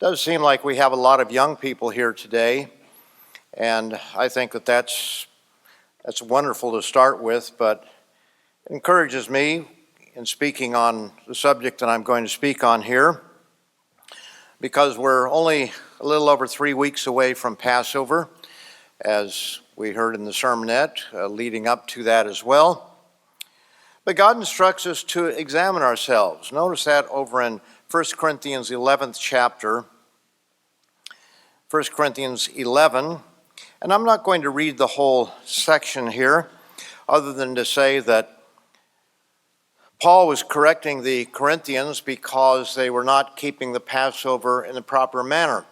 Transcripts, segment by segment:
does seem like we have a lot of young people here today, and I think that's wonderful to start with, but it encourages me in speaking on the subject that I'm going to speak on here, because we're only a little over 3 weeks away from Passover, as we heard in the sermonette, leading up to that as well. But God instructs us to examine ourselves. Notice that over in 1 Corinthians 11th chapter, 1 Corinthians 11, and I'm not going to read the whole section here, other than to say that Paul was correcting the Corinthians because they were not keeping the Passover in the proper manner.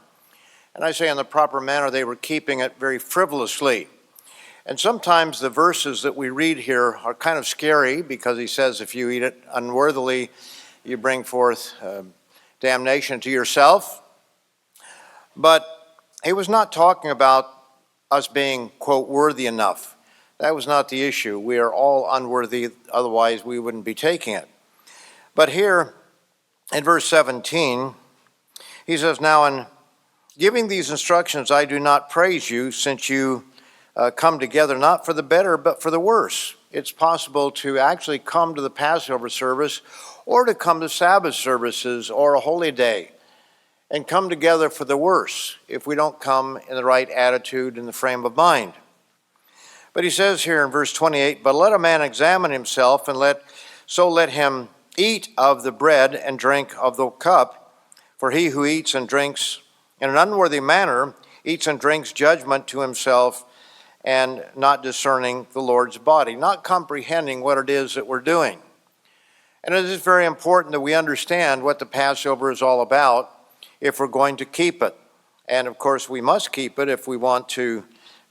And I say in the proper manner, they were keeping it very frivolously. And sometimes the verses that we read here are kind of scary, because he says if you eat it unworthily, you bring forth damnation to yourself. But he was not talking about us being, quote, worthy enough. That was not the issue. We are all unworthy, otherwise we wouldn't be taking it. But here in verse 17, he says, "Now in giving these instructions, I do not praise you, since you come together not for the better, but for the worse." It's possible to actually come to the Passover service or to come to Sabbath services or a holy day and come together for the worse if we don't come in the right attitude and the frame of mind. But he says here in verse 28, "But let a man examine himself, and let him eat of the bread and drink of the cup. For he who eats and drinks in an unworthy manner eats and drinks judgment to himself, and not discerning the Lord's body," not comprehending what it is that we're doing. And it is very important that we understand what the Passover is all about if we're going to keep it. And of course, we must keep it if we want to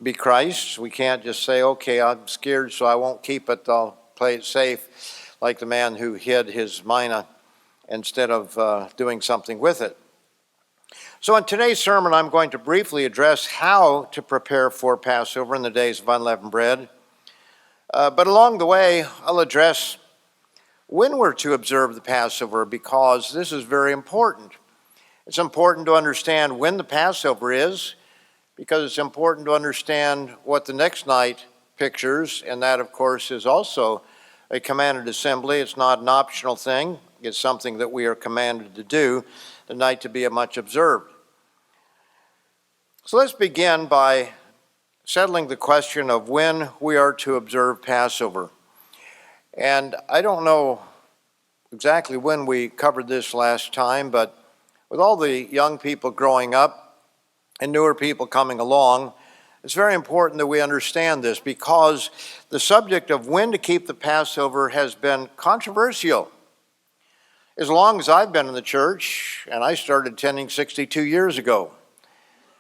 be Christ's. We can't just say, okay, I'm scared, so I won't keep it. I'll play it safe, like the man who hid his mina instead of doing something with it. So in today's sermon, I'm going to briefly address how to prepare for Passover in the days of unleavened bread. But along the way, I'll address when we're to observe the Passover, because this is very important. It's important to understand when the Passover is, because it's important to understand what the next night pictures, and that, of course, is also a commanded assembly. It's not an optional thing. It's something that we are commanded to do, the night to be much observed. So let's begin by settling the question of when we are to observe Passover. And I don't know exactly when we covered this last time, but with all the young people growing up and newer people coming along, it's very important that we understand this, because the subject of when to keep the Passover has been controversial. As long as I've been in the church, and I started attending 62 years ago,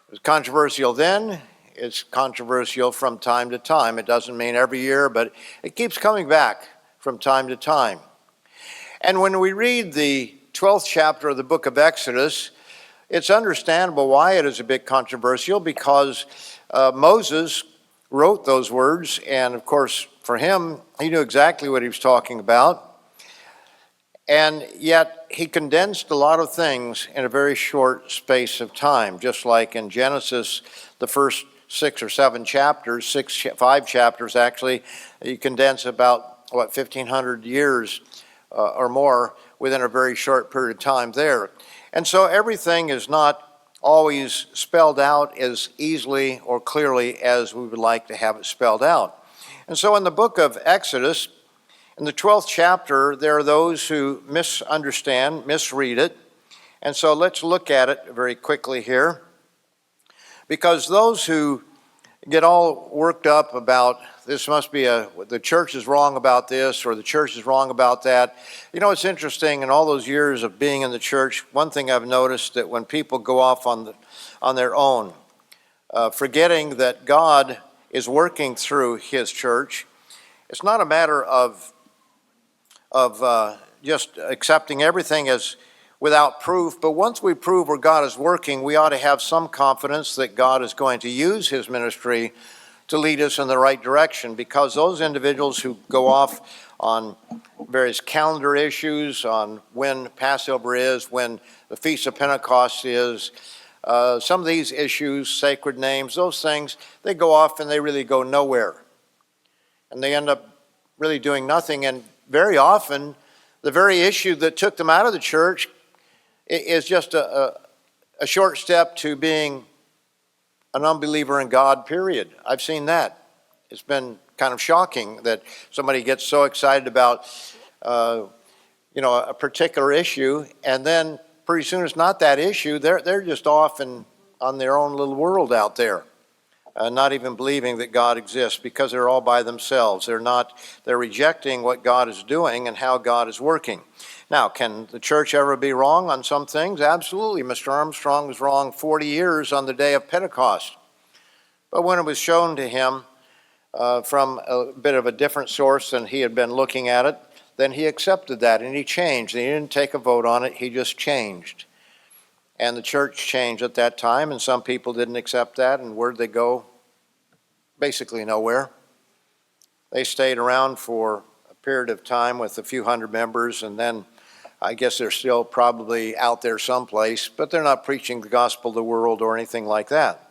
it was controversial then. It's controversial from time to time. It doesn't mean every year, but it keeps coming back from time to time. And when we read the 12th chapter of the book of Exodus, it's understandable why it is a bit controversial, because Moses wrote those words, and of course for him, he knew exactly what he was talking about, and yet he condensed a lot of things in a very short space of time, just like in Genesis, the first 6 or 7 chapters, 5 chapters actually, you condense about 1,500 years or more within a very short period of time there. And so everything is not always spelled out as easily or clearly as we would like to have it spelled out. And so in the book of Exodus, in the 12th chapter, there are those who misunderstand, misread it. And so let's look at it very quickly here, because those who get all worked up about this must be the church is wrong about this, or the church is wrong about that. You know, it's interesting, in all those years of being in the church, one thing I've noticed, that when people go off on their own, forgetting that God is working through his church, it's not a matter of just accepting everything as without proof, but once we prove where God is working, we ought to have some confidence that God is going to use his ministry to lead us in the right direction, because those individuals who go off on various calendar issues, on when Passover is, when the Feast of Pentecost is. Some of these issues, sacred names, those things, they go off and they really go nowhere. And they end up really doing nothing. And very often, the very issue that took them out of the church is just a short step to being an unbeliever in God, period. I've seen that. It's been kind of shocking that somebody gets so excited about a particular issue, and then pretty soon it's not that issue. They're just off on their own little world out there, not even believing that God exists because they're all by themselves. They're rejecting what God is doing and how God is working. Now, can the church ever be wrong on some things? Absolutely. Mr. Armstrong was wrong 40 years on the day of Pentecost. But when it was shown to him from a bit of a different source than he had been looking at it, then he accepted that and he changed. And he didn't take a vote on it, he just changed. And the church changed at that time, and some people didn't accept that, and where'd they go? Basically nowhere. They stayed around for a period of time with a few hundred members, and then I guess they're still probably out there someplace, but they're not preaching the gospel to the world or anything like that.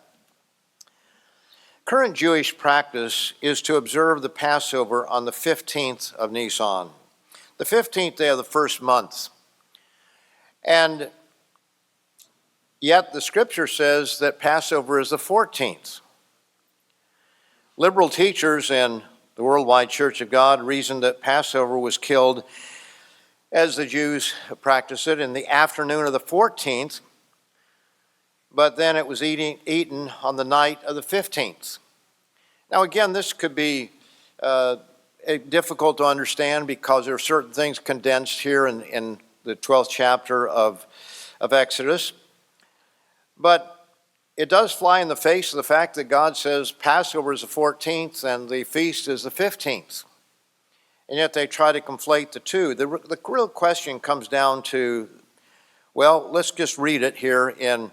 Current Jewish practice is to observe the Passover on the 15th of Nisan, the 15th day of the first month. And yet the scripture says that Passover is the 14th. Liberal teachers in the Worldwide Church of God reasoned that Passover was killed, as the Jews practice it, in the afternoon of the 14th, but then it was eaten on the night of the 15th. Now again, this could be difficult to understand because there are certain things condensed here in the 12th chapter of Exodus. But it does fly in the face of the fact that God says Passover is the 14th and the feast is the 15th. And yet they try to conflate the two. The real question comes down to, well, let's just read it here in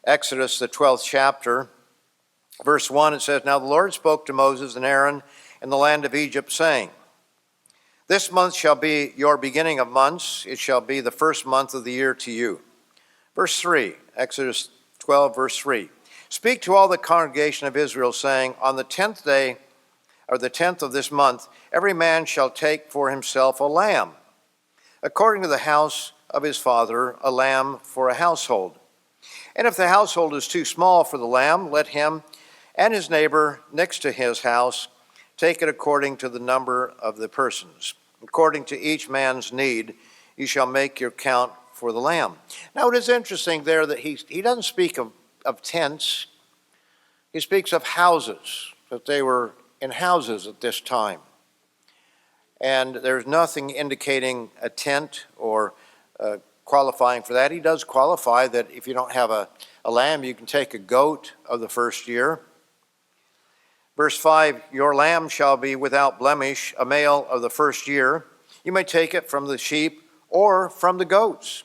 Exodus, the 12th chapter. Verse 1, it says, "Now the Lord spoke to Moses and Aaron in the land of Egypt, saying, This month shall be your beginning of months. It shall be the first month of the year to you." Verse 3, Exodus 12, verse 3. "Speak to all the congregation of Israel, saying, On the 10th day, or the 10th of this month, every man shall take for himself a lamb, according to the house of his father, a lamb for a household. And if the household is too small for the lamb, let him and his neighbor next to his house take it according to the number of the persons. According to each man's need, you shall make your count for the lamb." Now it is interesting there that he doesn't speak of tents. He speaks of houses, that they were in houses at this time. And there's nothing indicating a tent or qualifying for that. He does qualify that if you don't have a lamb, you can take a goat of the first year. Verse 5, "Your lamb shall be without blemish, a male of the first year. You may take it from the sheep or from the goats."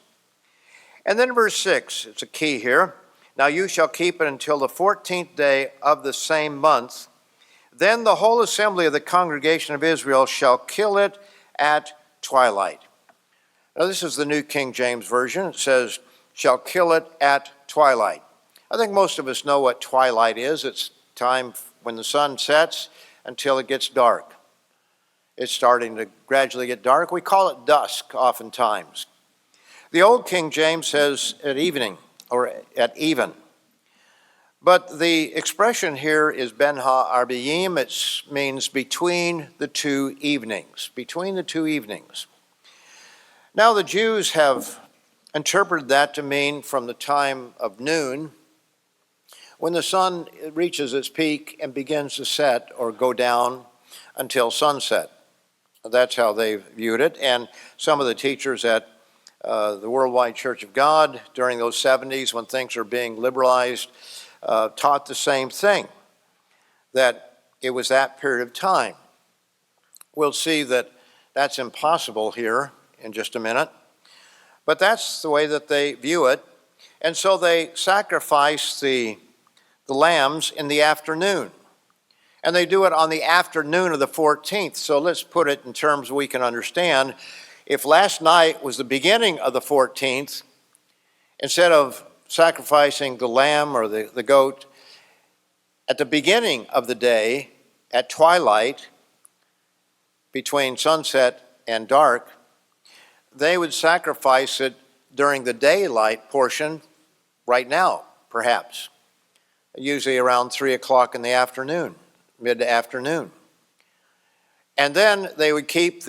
And then verse 6, it's a key here. "Now you shall keep it until the 14th day of the same month. Then the whole assembly of the congregation of Israel shall kill it at twilight." Now this is the New King James Version. It says, "shall kill it at twilight." I think most of us know what twilight is. It's time when the sun sets until it gets dark. It's starting to gradually get dark. We call it dusk oftentimes. The Old King James says at evening or at even. But the expression here is ben ha-arbiyim. It means between the two evenings. Between the two evenings. Now the Jews have interpreted that to mean from the time of noon, when the sun reaches its peak and begins to set or go down until sunset. That's how they viewed it. And some of the teachers at the Worldwide Church of God during those 70s when things are being liberalized taught the same thing, that it was that period of time. We'll see that that's impossible here in just a minute, but that's the way that they view it. And so they sacrifice the lambs in the afternoon. and they do it on the afternoon of the 14th. So let's put it in terms we can understand. If last night was the beginning of the 14th, instead of sacrificing the lamb or the goat at the beginning of the day, at twilight, between sunset and dark, they would sacrifice it during the daylight portion right now, perhaps, usually around 3 o'clock in the afternoon, mid-afternoon. And then they would keep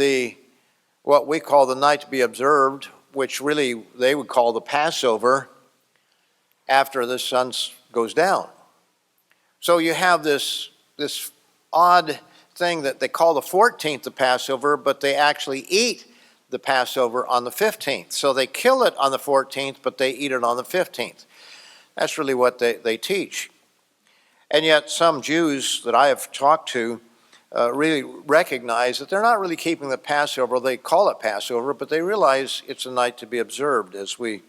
what we call the night to be observed, which really they would call the Passover, after the sun goes down. So you have this odd thing that they call the 14th the Passover, but they actually eat the Passover on the 15th. So they kill it on the 14th, but they eat it on the 15th. That's really what they teach. And yet some Jews that I have talked to really recognize that they're not really keeping the Passover. They call it Passover, but they realize it's a night to be observed, as we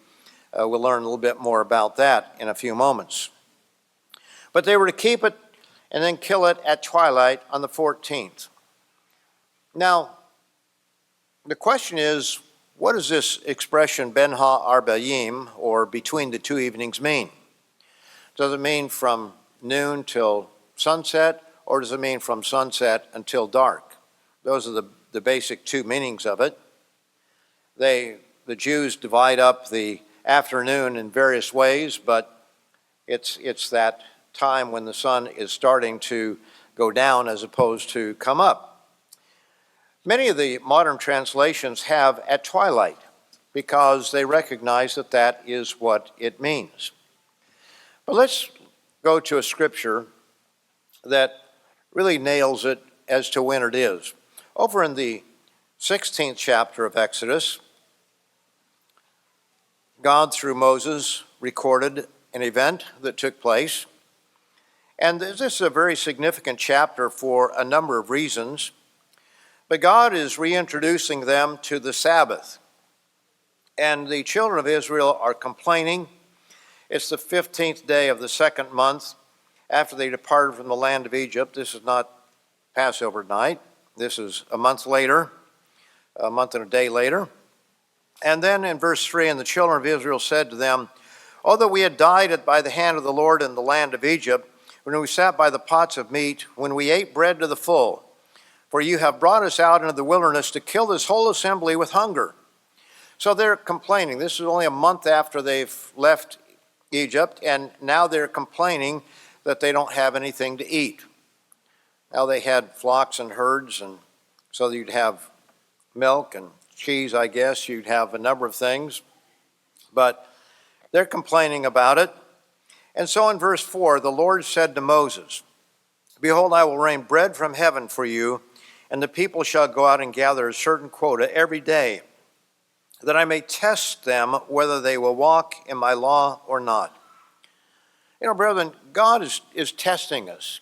will learn a little bit more about that in a few moments. But they were to keep it and then kill it at twilight on the 14th. Now, the question is, what does this expression Ben ha-arbayim, or between the two evenings, mean? Does it mean from noon till sunset, or does it mean from sunset until dark? Those are the basic two meanings of it. The Jews divide up the afternoon in various ways, but it's that time when the sun is starting to go down as opposed to come up. Many of the modern translations have at twilight because they recognize that that is what it means. But let's go to a scripture that really nails it as to when it is. Over in the 16th chapter of Exodus, God, through Moses, recorded an event that took place. And this is a very significant chapter for a number of reasons. But God is reintroducing them to the Sabbath. And the children of Israel are complaining. It's the 15th day of the second month after they departed from the land of Egypt. This is not Passover night. This is a month later, a month and a day later. And then in verse 3, and the children of Israel said to them, although we had died by the hand of the Lord in the land of Egypt, when we sat by the pots of meat, when we ate bread to the full, for you have brought us out into the wilderness to kill this whole assembly with hunger. So they're complaining. This is only a month after they've left Egypt, and now they're complaining that they don't have anything to eat. Now they had flocks and herds, and so you'd have milk and cheese, I guess. You'd have a number of things, but they're complaining about it. And so in verse 4, the Lord said to Moses, behold, I will rain bread from heaven for you, and the people shall go out and gather a certain quota every day, that I may test them whether they will walk in my law or not. You know, brethren, God is testing us.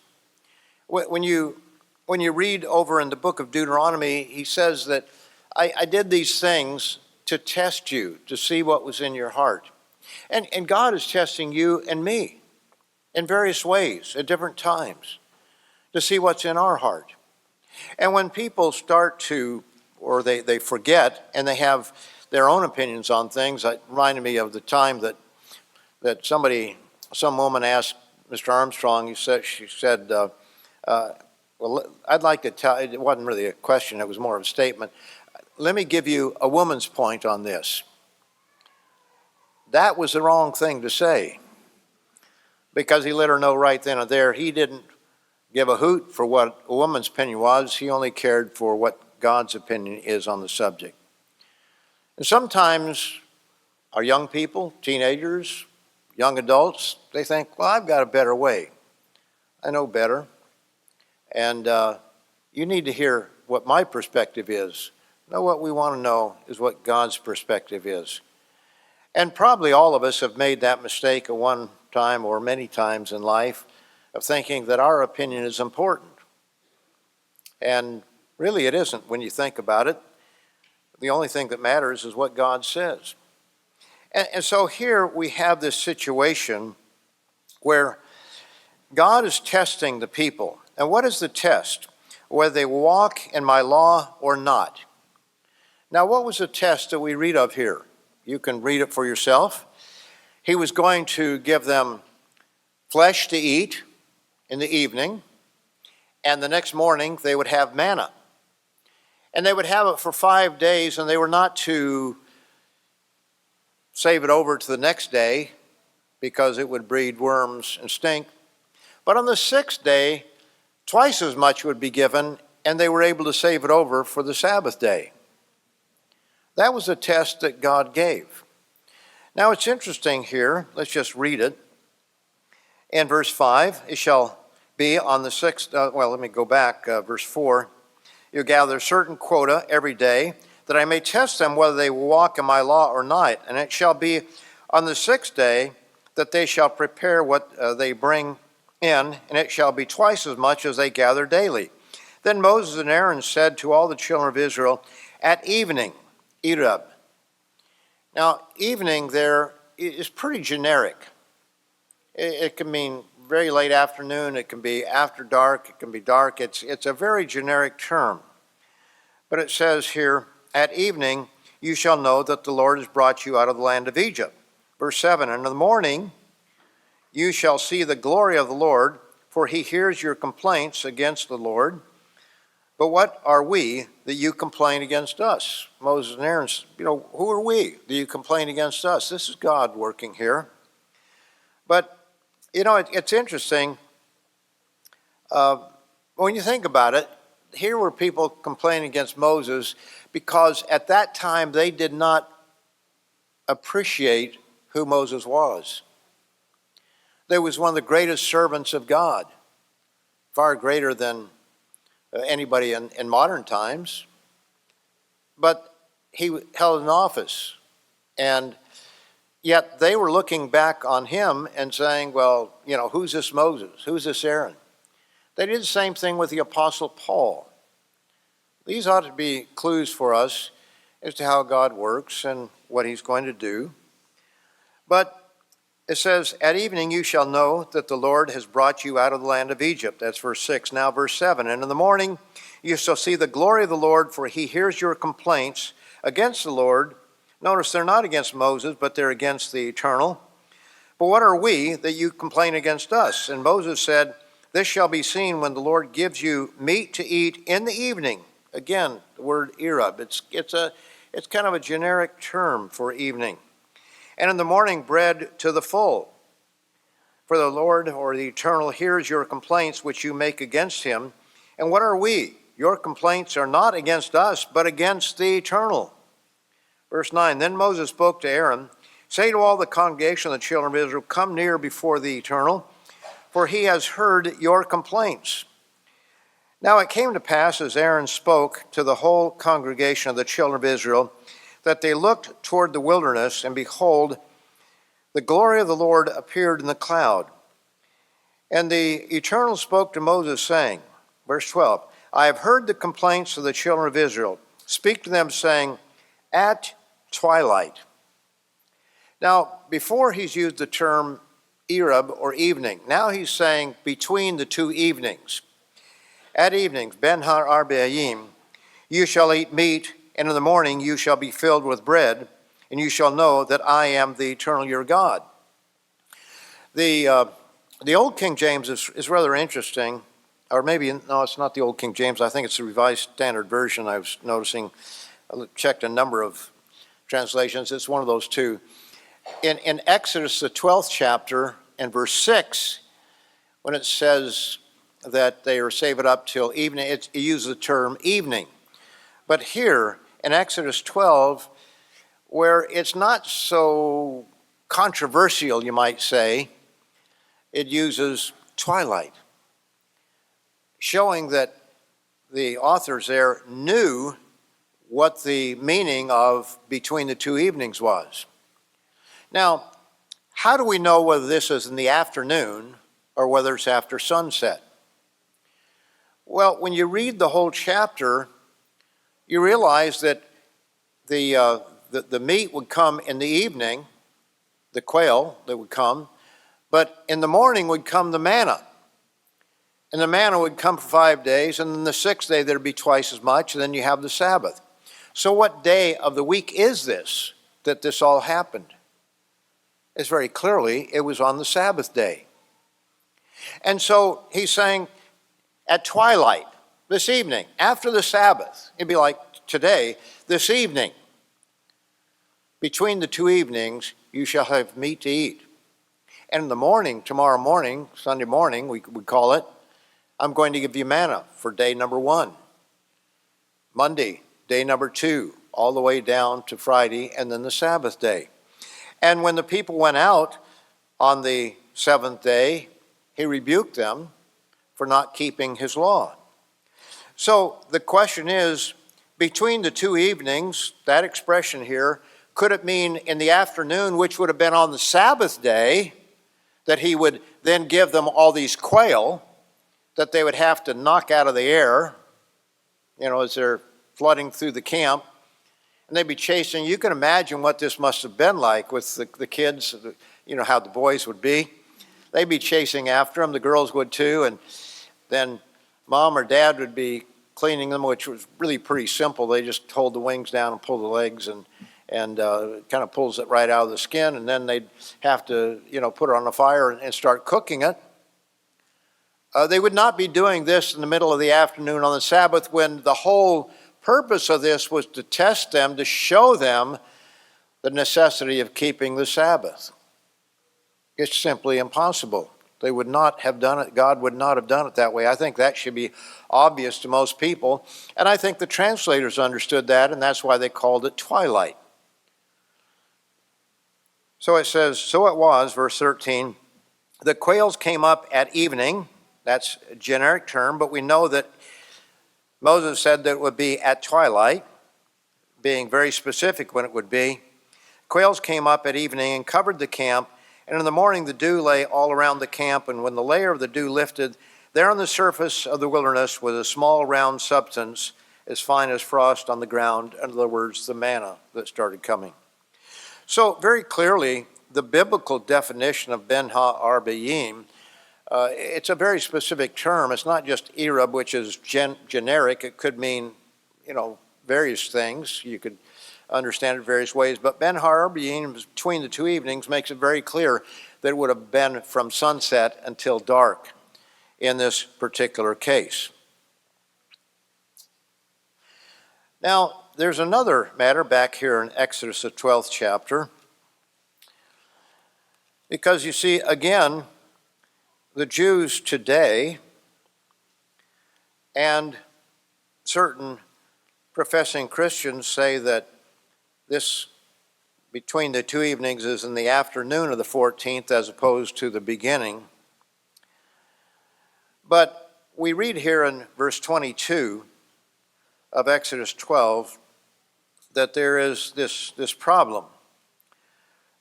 When you read over in the book of Deuteronomy, he says that I did these things to test you, to see what was in your heart. And God is testing you and me in various ways at different times to see what's in our heart. And when people start to, or they forget, and they have their own opinions on things, it reminded me of the time that some woman asked Mr. Armstrong, she said, well, I'd like to tell, it wasn't really a question, it was more of a statement. Let me give you a woman's point on this. That was the wrong thing to say, because he let her know right then and there he didn't give a hoot for what a woman's opinion was. He only cared for what God's opinion is on the subject. And sometimes our young people, teenagers, young adults, they think, well, I've got a better way. I know better. And you need to hear what my perspective is. No, what we want to know is what God's perspective is. And probably all of us have made that mistake at one time or many times in life of thinking that our opinion is important. And really it isn't when you think about it. The only thing that matters is what God says. And so here we have this situation where God is testing the people. And what is the test? Whether they walk in my law or not. Now, what was the test that we read of here? You can read it for yourself. He was going to give them flesh to eat in the evening, and the next morning they would have manna. And they would have it for 5 days, and they were not to save it over to the next day because it would breed worms and stink. But on the 6th day, twice as much would be given, and they were able to save it over for the Sabbath day. That was a test that God gave. Now it's interesting here, let's just read it. In verse 5, it shall be on the 6th, let me go back, verse 4. You gather a certain quota every day, that I may test them whether they will walk in my law or not. And it shall be on the 6th day that they shall prepare what they bring in, and it shall be twice as much as they gather daily. Then Moses and Aaron said to all the children of Israel, at evening, Ereb. Now, evening there is pretty generic. It can mean very late afternoon, it can be after dark, it can be dark. It's a very generic term. But it says here, at evening you shall know that the Lord has brought you out of the land of Egypt. Verse 7, and in the morning you shall see the glory of the Lord, for he hears your complaints against the Lord. But what are we that you complain against us? Moses and Aaron, who are we that you complain against us? This is God working here. But, it's interesting. When you think about it, here were people complaining against Moses because at that time they did not appreciate who Moses was. They was one of the greatest servants of God, far greater than anybody in modern times. But he held an office, and yet they were looking back on him and saying, well, who's this Moses? Who's this Aaron? They did the same thing with the Apostle Paul. These ought to be clues for us as to how God works and what he's going to do. But it says, at evening you shall know that the Lord has brought you out of the land of Egypt. That's verse 6. Now verse 7. And in the morning you shall see the glory of the Lord, for he hears your complaints against the Lord. Notice they're not against Moses, but they're against the Eternal. But what are we that you complain against us? And Moses said, this shall be seen when the Lord gives you meat to eat in the evening. Again, the word Ereb. It's kind of a generic term for evening. And in the morning, bread to the full. For the Lord, or the Eternal, hears your complaints which you make against him. And what are we? Your complaints are not against us, but against the Eternal. Verse 9, then Moses spoke to Aaron, say to all the congregation of the children of Israel, come near before the Eternal, for he has heard your complaints. Now it came to pass, as Aaron spoke to the whole congregation of the children of Israel, that they looked toward the wilderness, and behold, the glory of the Lord appeared in the cloud. And the Eternal spoke to Moses, saying, verse 12, I have heard the complaints of the children of Israel. Speak to them, saying, at twilight. Now, before he's used the term Ereb or evening. Now he's saying between the two evenings. At evenings, Ben har arbeayim, you shall eat meat, and in the morning you shall be filled with bread, and you shall know that I am the Eternal your God. The Old King James is rather interesting, or maybe, no, it's not the Old King James. I think it's the Revised Standard Version. I was noticing, I checked a number of translations. It's one of those two. In Exodus, the 12th chapter, and verse 6, when it says that they are saved up till evening, it uses the term evening. But here, in Exodus 12, where it's not so controversial, you might say, it uses twilight, showing that the authors there knew what the meaning of between the two evenings was. Now, how do we know whether this is in the afternoon or whether it's after sunset? Well, when you read the whole chapter, you realize that the meat would come in the evening, the quail that would come, but in the morning would come the manna. And the manna would come for 5 days, and then the sixth day there'd be twice as much, and then you have the Sabbath. So what day of the week is this that this all happened? It's very clearly, it was on the Sabbath day. And so he's saying, at twilight, this evening, after the Sabbath, it'd be like today, this evening, between the two evenings, you shall have meat to eat. And in the morning, tomorrow morning, Sunday morning, we call it, I'm going to give you manna for day number 1. Monday, day number 2, all the way down to Friday, and then the Sabbath day. And when the people went out on the seventh day, he rebuked them for not keeping his law. So the question is, between the two evenings, that expression here, could it mean in the afternoon, which would have been on the Sabbath day, that he would then give them all these quail that they would have to knock out of the air, as they're flooding through the camp, and they'd be chasing. You can imagine what this must have been like with the kids, how the boys would be. They'd be chasing after them, the girls would too, and then mom or dad would be cleaning them, which was really pretty simple. They just hold the wings down and pull the legs, and kind of pulls it right out of the skin, and then they'd have to, put it on the fire and start cooking it. They would not be doing this in the middle of the afternoon on the Sabbath, when the whole purpose of this was to test them, to show them the necessity of keeping the Sabbath. It's simply impossible. They would not have done it. God would not have done it that way. I think that should be obvious to most people. And I think the translators understood that, and that's why they called it twilight. So it says, so it was, verse 13, the quails came up at evening. That's a generic term, but we know that Moses said that it would be at twilight, being very specific when it would be. Quails came up at evening and covered the camp, and in the morning the dew lay all around the camp, and when the layer of the dew lifted, there on the surface of the wilderness was a small round substance as fine as frost on the ground, in other words, the manna that started coming. So very clearly, the biblical definition of Ben ha-arbayim, it's a very specific term. It's not just Erub, which is generic. It could mean, various things. You could understand it various ways. But Ben ha-arbayim, between the two evenings, makes it very clear that it would have been from sunset until dark in this particular case. Now, there's another matter back here in Exodus, the 12th chapter. Because you see, again, the Jews today and certain professing Christians say that this between the two evenings is in the afternoon of the 14th as opposed to the beginning. But we read here in verse 22 of Exodus 12 that there is this problem.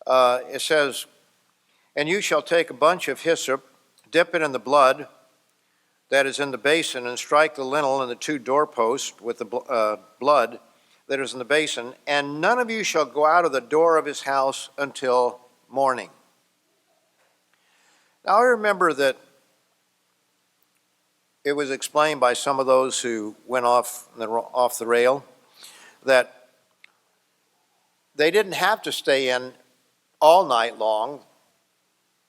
It says, and you shall take a bunch of hyssop, dip it in the blood that is in the basin, and strike the lintel and the two doorposts with the blood that is in the basin, and none of you shall go out of the door of his house until morning. Now I remember that it was explained by some of those who went off the rail that they didn't have to stay in all night long.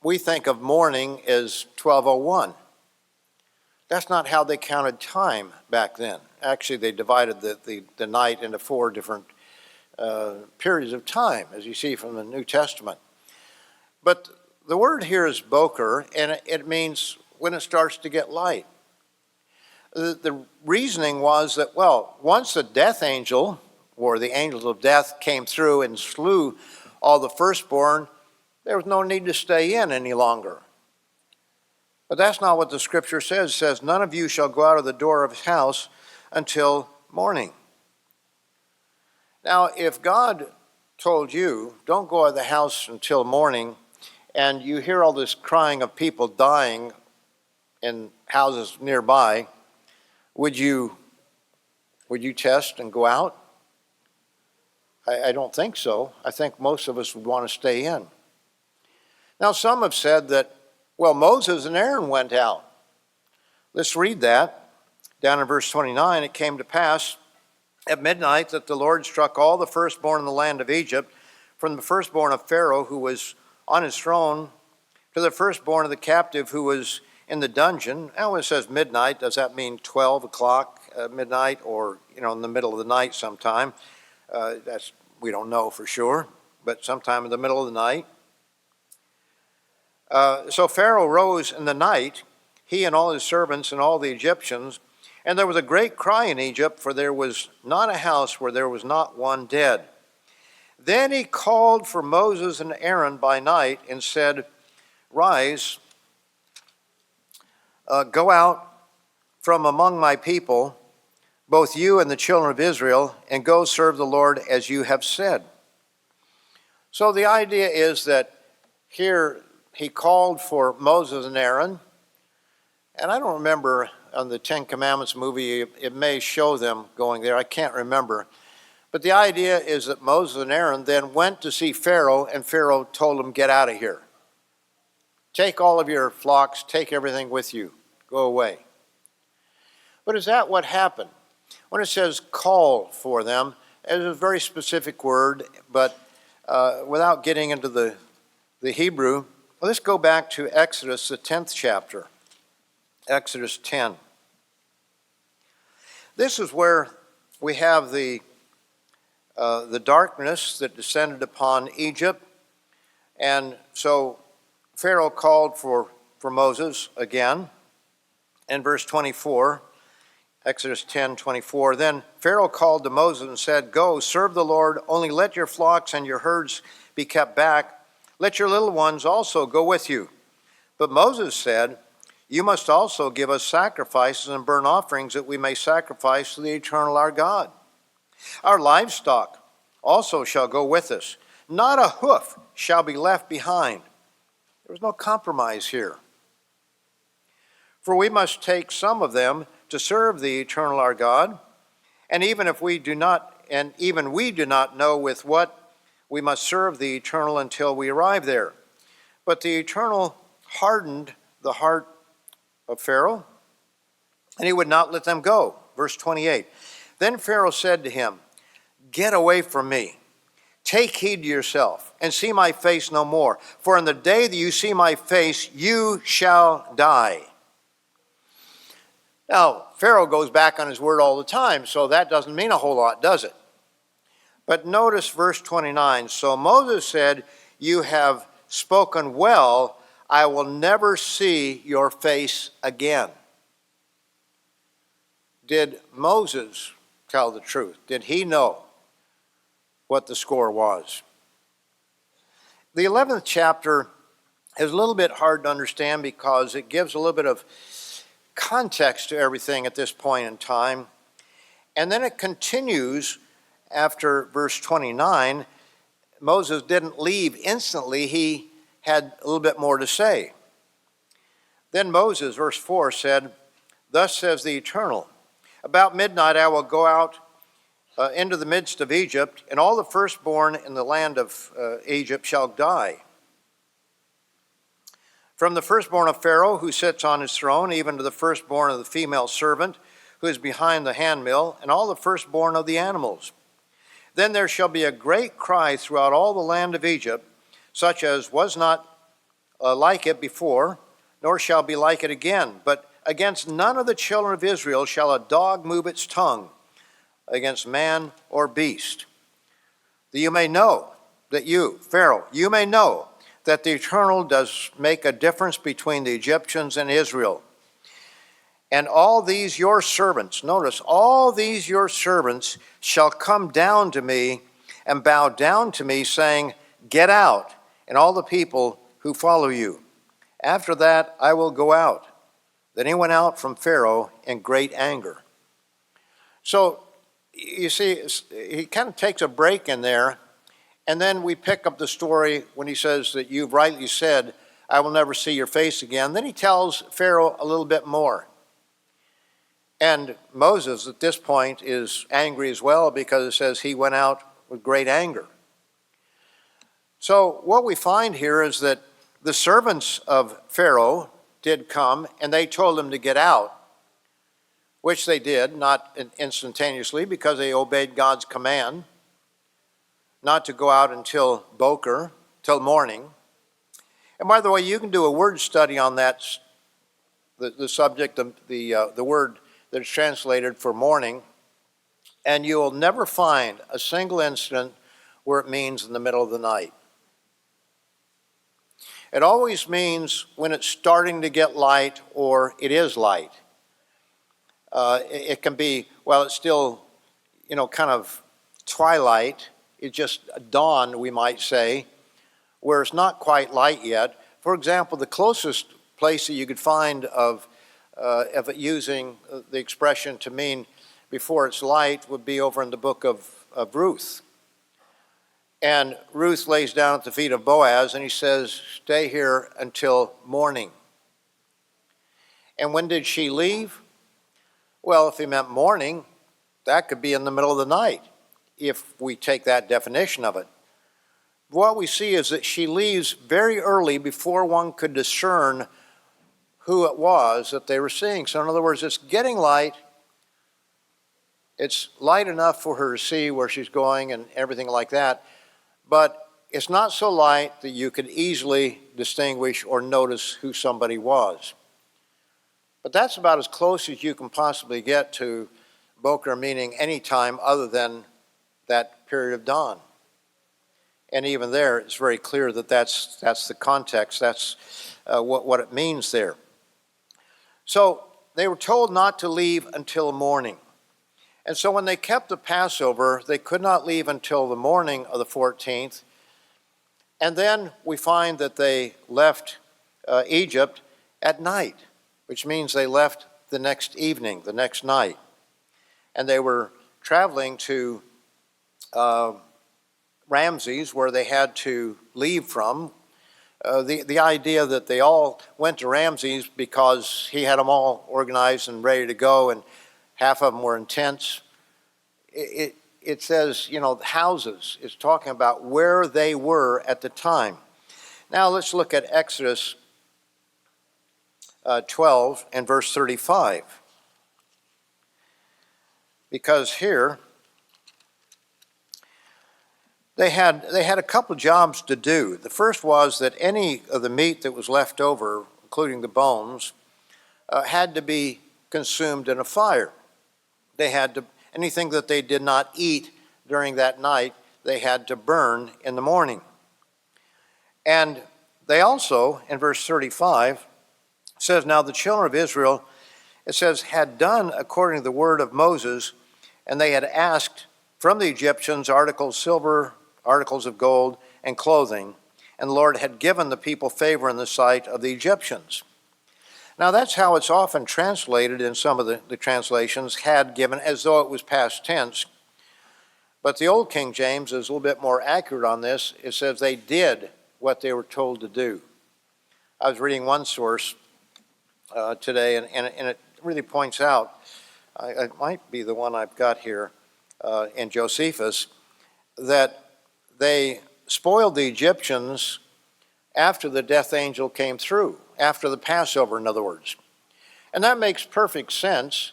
We think of morning as 12:01. That's not how they counted time back then. Actually, they divided the night into 4 different periods of time, as you see from the New Testament. But the word here is boker, and it means when it starts to get light. The reasoning was that, once the death angel, or the angels of death, came through and slew all the firstborn, there was no need to stay in any longer. But that's not what the scripture says. It says, none of you shall go out of the door of his house until morning. Now, if God told you, don't go out of the house until morning, and you hear all this crying of people dying in houses nearby, would you test and go out? I don't think so. I think most of us would want to stay in. Now, some have said that, Moses and Aaron went out. Let's read that. Down in verse 29, it came to pass at midnight that the Lord struck all the firstborn in the land of Egypt, from the firstborn of Pharaoh who was on his throne to the firstborn of the captive who was in the dungeon. Now when it says midnight, does that mean 12 o'clock midnight, or in the middle of the night sometime? We don't know for sure, but sometime in the middle of the night. So Pharaoh rose in the night, he and all his servants and all the Egyptians, and there was a great cry in Egypt, for there was not a house where there was not one dead. Then he called for Moses and Aaron by night and said, Rise, go out from among my people, both you and the children of Israel, and go serve the Lord as you have said. So the idea is that here he called for Moses and Aaron, and I don't remember on the Ten Commandments movie, it may show them going there, I can't remember. But the idea is that Moses and Aaron then went to see Pharaoh, and Pharaoh told them, get out of here. Take all of your flocks, take everything with you, go away. But is that what happened? When it says call for them, it is a very specific word, but without getting into the Hebrew, let's go back to Exodus, the 10th chapter, Exodus 10. This is where we have the darkness that descended upon Egypt, and so Pharaoh called for Moses again. In verse 24, Exodus 10:24, then Pharaoh called to Moses and said, Go, serve the Lord, only let your flocks and your herds be kept back. Let your little ones also go with you. But Moses said, You must also give us sacrifices and burnt offerings that we may sacrifice to the eternal our God. Our livestock also shall go with us. Not a hoof shall be left behind. There was no compromise here. For we must take some of them to serve the eternal our God, and even we do not know with what we must serve the eternal until we arrive there. But the eternal hardened the heart of Pharaoh, and he would not let them go. Verse 28. Then Pharaoh said to him, Get away from me. Take heed to yourself, and see my face no more. For in the day that you see my face, you shall die. Now, Pharaoh goes back on his word all the time, so that doesn't mean a whole lot, does it? But notice verse 29. So Moses said, You have spoken well. I will never see your face again. Did Moses tell the truth? Did he know what the score was? The 11th chapter is a little bit hard to understand because it gives a little bit of context to everything at this point in time. And then it continues after verse 29. Moses didn't leave instantly. He had a little bit more to say. Then Moses, verse 4, said, Thus says the Eternal, About midnight I will go out into the midst of Egypt, and all the firstborn in the land of Egypt shall die. From the firstborn of Pharaoh, who sits on his throne, even to the firstborn of the female servant, who is behind the handmill, and all the firstborn of the animals. Then there shall be a great cry throughout all the land of Egypt, such as was not like it before, nor shall be like it again. But against none of the children of Israel shall a dog move its tongue, against man or beast. That you may know that you, Pharaoh, you may know that the Eternal does make a difference between the Egyptians and Israel. And all these your servants, notice, all these your servants shall come down to me and bow down to me, saying, Get out, and all the people who follow you. After that I will go out. Then he went out from Pharaoh in great anger. So, you see, he kind of takes a break in there, and then we pick up the story when he says that you've rightly said, I will never see your face again. Then he tells Pharaoh a little bit more. And Moses at this point is angry as well, because it says he went out with great anger. So what we find here is that the servants of Pharaoh did come, and they told him to get out. which they did, not instantaneously, because they obeyed God's command not to go out until Boker, till morning. And by the way, you can do a word study on that, the subject, the word that is translated for morning, and you will never find a single incident where it means in the middle of the night. It always means when it's starting to get light or it is light. It can be, well, it's still, kind of twilight. It's just dawn, we might say, where it's not quite light yet. For example, the closest place that you could find of it using the expression to mean before it's light would be over in the book of Ruth. And Ruth lays down at the feet of Boaz, and he says, stay here until morning. And when did she leave? Well, if he meant morning, that could be in the middle of the night, if we take that definition of it. What we see is that she leaves very early before one could discern who it was that they were seeing. So in other words, it's getting light. It's light enough for her to see where she's going and everything like that. But it's not so light that you could easily distinguish or notice who somebody was. But that's about as close as you can possibly get to Boker, meaning any time other than that period of dawn. And even there, it's very clear that that's the context. That's what it means there. So they were told not to leave until morning. And so when they kept the Passover, they could not leave until the morning of the 14th. And then we find that they left Egypt at night, which means they left the next evening, the next night. And they were traveling to Ramses, where they had to leave from. The idea that they all went to Ramses because he had them all organized and ready to go, and half of them were in tents. It says, houses. It's talking about where they were at the time. Now let's look at Exodus 12 and verse 35. Because here, they had a couple jobs to do. The first was that any of the meat that was left over, including the bones, had to be consumed in a fire. They had to, anything that they did not eat during that night, they had to burn in the morning. And they also, in verse 35, says, now the children of Israel, it says, had done according to the word of Moses, and they had asked from the Egyptians articles, silver, articles of gold, and clothing, and the Lord had given the people favor in the sight of the Egyptians. Now that's how it's often translated in some of the translations, had given, as though it was past tense. But the old King James is a little bit more accurate on this. It says they did what they were told to do. I was reading one source today, and it really points out, it might be the one I've got here in Josephus, that they spoiled the Egyptians after the death angel came through, after the Passover, in other words. And that makes perfect sense,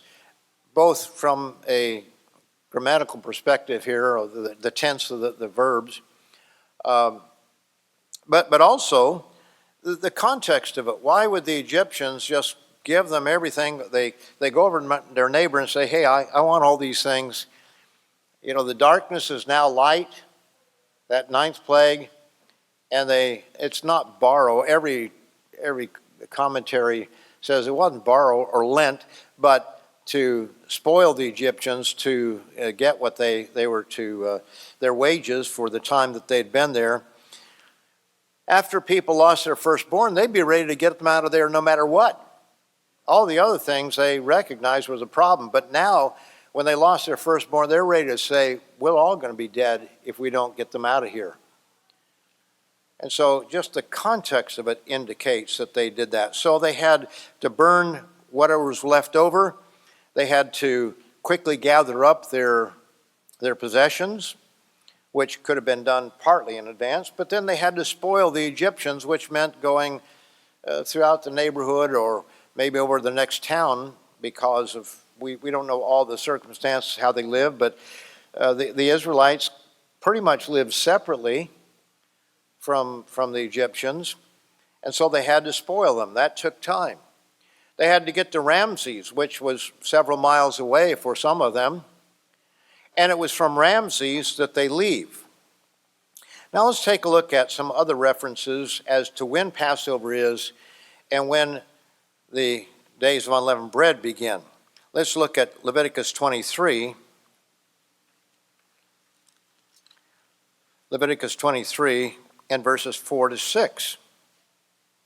both from a grammatical perspective here, or the tense of the verbs, but also the context of it. Why would the Egyptians just give them everything? They go over to their neighbor and say, hey, I want all these things. The darkness is now light, that ninth plague, and it's not borrow. Every commentary says it wasn't borrow or lent, but to spoil the Egyptians to get what they were to, their wages for the time that they'd been there. After people lost their firstborn, they'd be ready to get them out of there no matter what. All the other things they recognized was a problem, but now when they lost their firstborn, they're ready to say, we're all going to be dead if we don't get them out of here. And so just the context of it indicates that they did that. So they had to burn whatever was left over. They had to quickly gather up their possessions, which could have been done partly in advance, but then they had to spoil the Egyptians, which meant going throughout the neighborhood or maybe over the next town because of we don't know all the circumstances, how they lived, but the Israelites pretty much lived separately from the Egyptians, and so they had to spoil them. That took time. They had to get to Ramses, which was several miles away for some of them, and it was from Ramses that they leave. Now let's take a look at some other references as to when Passover is and when the days of unleavened bread begin. Let's look at Leviticus 23. Leviticus 23 and verses 4 to 6.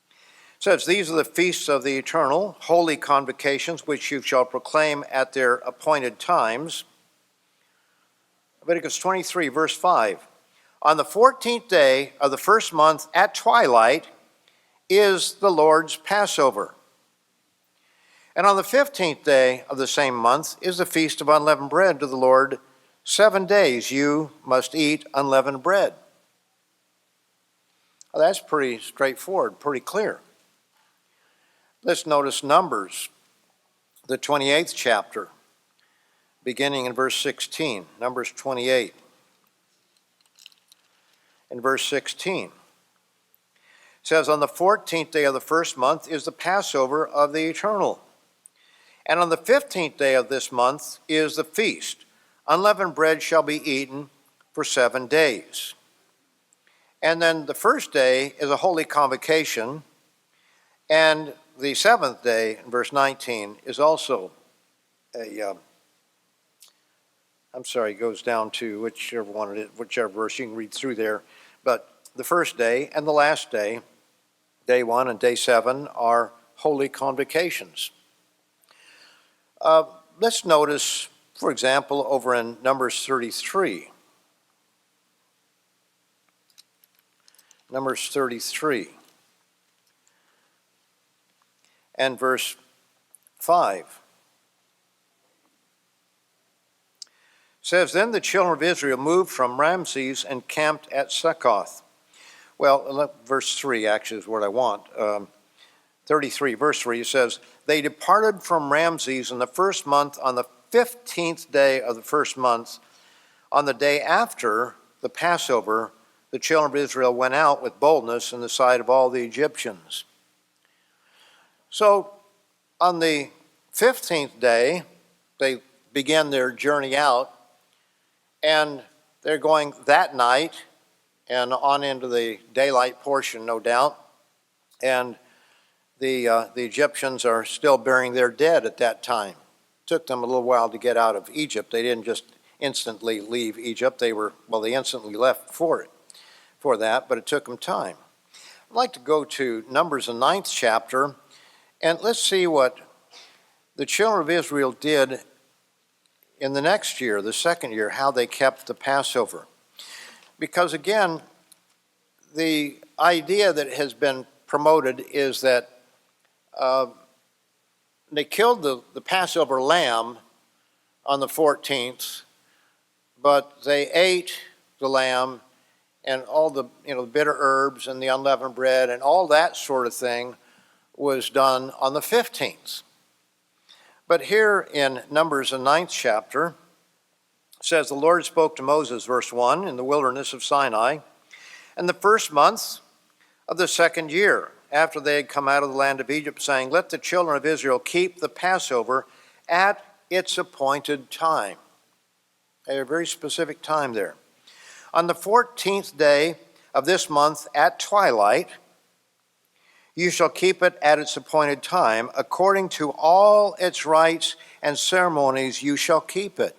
It says, "These are the feasts of the eternal, holy convocations, which you shall proclaim at their appointed times." Leviticus 23, verse 5. "On the 14th day of the first month at twilight is the Lord's Passover. And on the 15th day of the same month is the feast of unleavened bread to the Lord. 7 days you must eat unleavened bread." Well, that's pretty straightforward, pretty clear. Let's notice Numbers, the 28th chapter, beginning in verse 16. Numbers 28 and verse 16. It says, "On the 14th day of the first month is the Passover of the eternal. And on the 15th day of this month is the feast. Unleavened bread shall be eaten for 7 days. And then the first day is a holy convocation, and the seventh day, in verse 19, is also it goes down to whichever one it is, whichever verse you can read through there. But the first day and the last day, day 1 and day 7, are holy convocations. Let's notice, for example, over in Numbers 33. Numbers 33 and verse 5. It says, "Then the children of Israel moved from Ramses and camped at Succoth." Well, verse 3 actually is what I want. 33, verse 3, it says, "They departed from Ramses in the first month on the 15th day of the first month. On the day after the Passover, the children of Israel went out with boldness in the sight of all the Egyptians." So on the 15th day, they began their journey out, and they're going that night and on into the daylight portion, no doubt. And the Egyptians are still burying their dead at that time. It took them a little while to get out of Egypt. They didn't just instantly leave Egypt. They instantly left for that, but it took them time. I'd like to go to Numbers, the 9th chapter, and let's see what the children of Israel did in the next year, the second year, how they kept the Passover. Because again, the idea that has been promoted is that they killed the Passover lamb on the 14th, but they ate the lamb and all the bitter herbs and the unleavened bread and all that sort of thing was done on the 15th. But here in Numbers, the 9th chapter, it says, "The Lord spoke to Moses," verse 1, "in the wilderness of Sinai, and the first month of the second year, after they had come out of the land of Egypt, saying, Let the children of Israel keep the Passover at its appointed time." A very specific time there. "On the 14th day of this month at twilight, you shall keep it at its appointed time. According to all its rites and ceremonies, you shall keep it."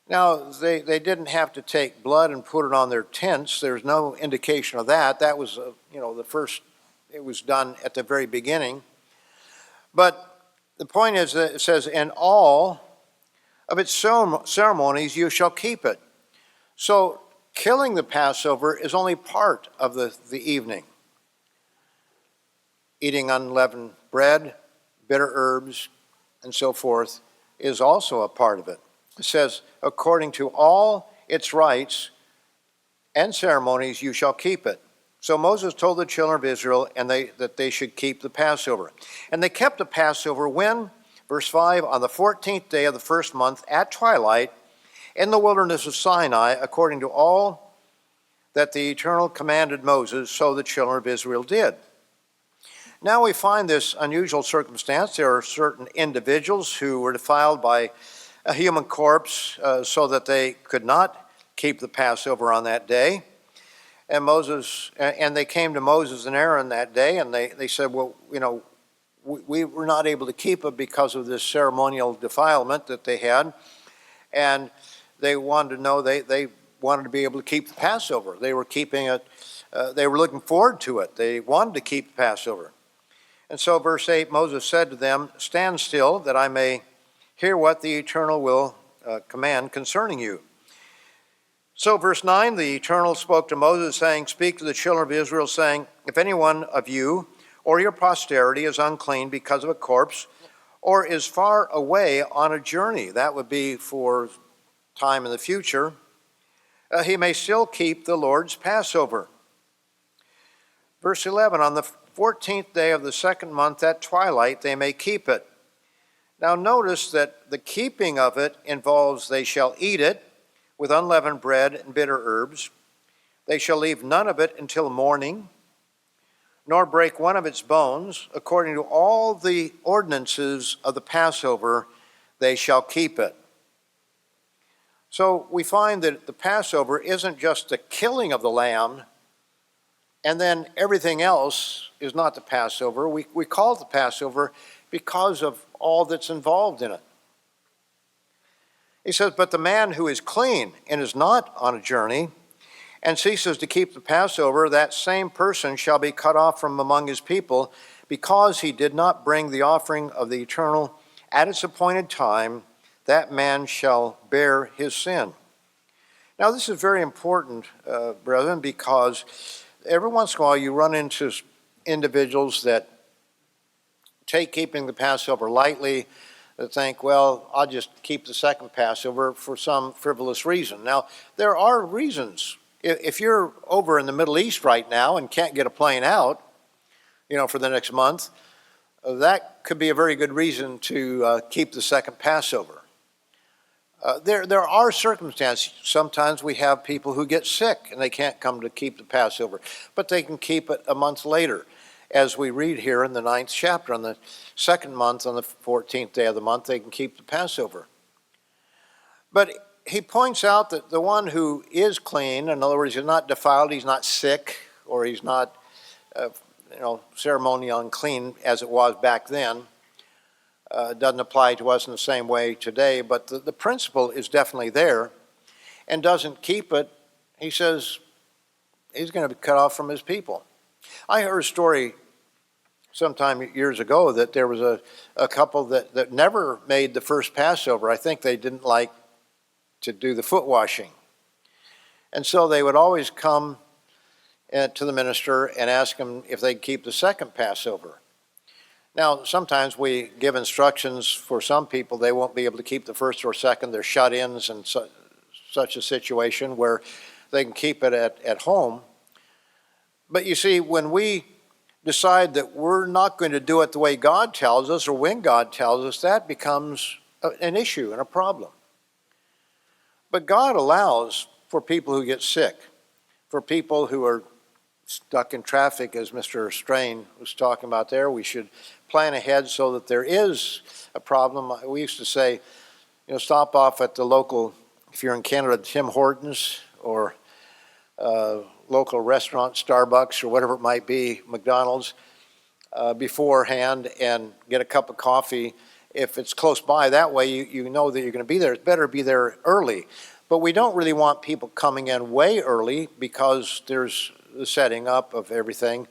Now, they didn't have to take blood and put it on their tents. There's no indication of that. That was, the first, it was done at the very beginning. But the point is that it says, "In all of its ceremonies, you shall keep it." So killing the Passover is only part of the evening. Eating unleavened bread, bitter herbs, and so forth is also a part of it. It says, "According to all its rites and ceremonies, you shall keep it." So Moses told the children of Israel that they should keep the Passover. And they kept the Passover when? Verse 5, on the 14th day of the first month at twilight, in the wilderness of Sinai, according to all that the Eternal commanded Moses, so the children of Israel did. Now we find this unusual circumstance. There are certain individuals who were defiled by a human corpse so that they could not keep the Passover on that day. And they came to Moses and Aaron that day, and they said, well, we were not able to keep it because of this ceremonial defilement that they had. And they wanted to know, they wanted to be able to keep the Passover. They were keeping it, they were looking forward to it. They wanted to keep the Passover. And so verse 8, Moses said to them, stand still that I may hear what the Eternal will command concerning you. So verse 9, the Eternal spoke to Moses, saying, speak to the children of Israel, saying, if any one of you or your posterity is unclean because of a corpse, or is far away on a journey, that would be for time in the future, he may still keep the Lord's Passover. Verse 11, on the 14th day of the second month at twilight, they may keep it. Now notice that the keeping of it involves they shall eat it with unleavened bread and bitter herbs. They shall leave none of it until morning, nor break one of its bones. According to all the ordinances of the Passover, they shall keep it. So we find that the Passover isn't just the killing of the lamb, and then everything else is not the Passover. We call it the Passover because of all that's involved in it. He says, but the man who is clean and is not on a journey and ceases to keep the Passover, that same person shall be cut off from among his people, because he did not bring the offering of the Eternal at its appointed time, that man shall bear his sin. Now this is very important, brethren, because every once in a while you run into individuals that take keeping the Passover lightly, that think, well, I'll just keep the second Passover for some frivolous reason. Now, there are reasons. If you're over in the Middle East right now and can't get a plane out, for the next month, that could be a very good reason to keep the second Passover. There are circumstances. Sometimes we have people who get sick and they can't come to keep the Passover, but they can keep it a month later. As we read here in the 9th chapter, on the second month, on the 14th day of the month, they can keep the Passover. But he points out that the one who is clean, in other words, he's not defiled, he's not sick, or he's not ceremonial unclean as it was back then, doesn't apply to us in the same way today, but the principle is definitely there, and doesn't keep it. He says he's going to be cut off from his people. I heard a story sometime years ago that there was a couple that never made the first Passover. I think they didn't like to do the foot washing. And so they would always come to the minister and ask him if they'd keep the second Passover. Now, sometimes we give instructions for some people, they won't be able to keep the first or second. They're shut-ins in such a situation where they can keep it at home. But you see, when we decide that we're not going to do it the way God tells us or when God tells us, that becomes an issue and a problem. But God allows for people who get sick, for people who are stuck in traffic, as Mr. Strain was talking about there. We should plan ahead so that there is a problem. We used to say, stop off at the local, if you're in Canada, Tim Hortons, or local restaurant, Starbucks, or whatever it might be, McDonald's, beforehand and get a cup of coffee. If it's close by, that way you know that you're going to be there. It's better to be there early. But we don't really want people coming in way early, because there's the setting up of everything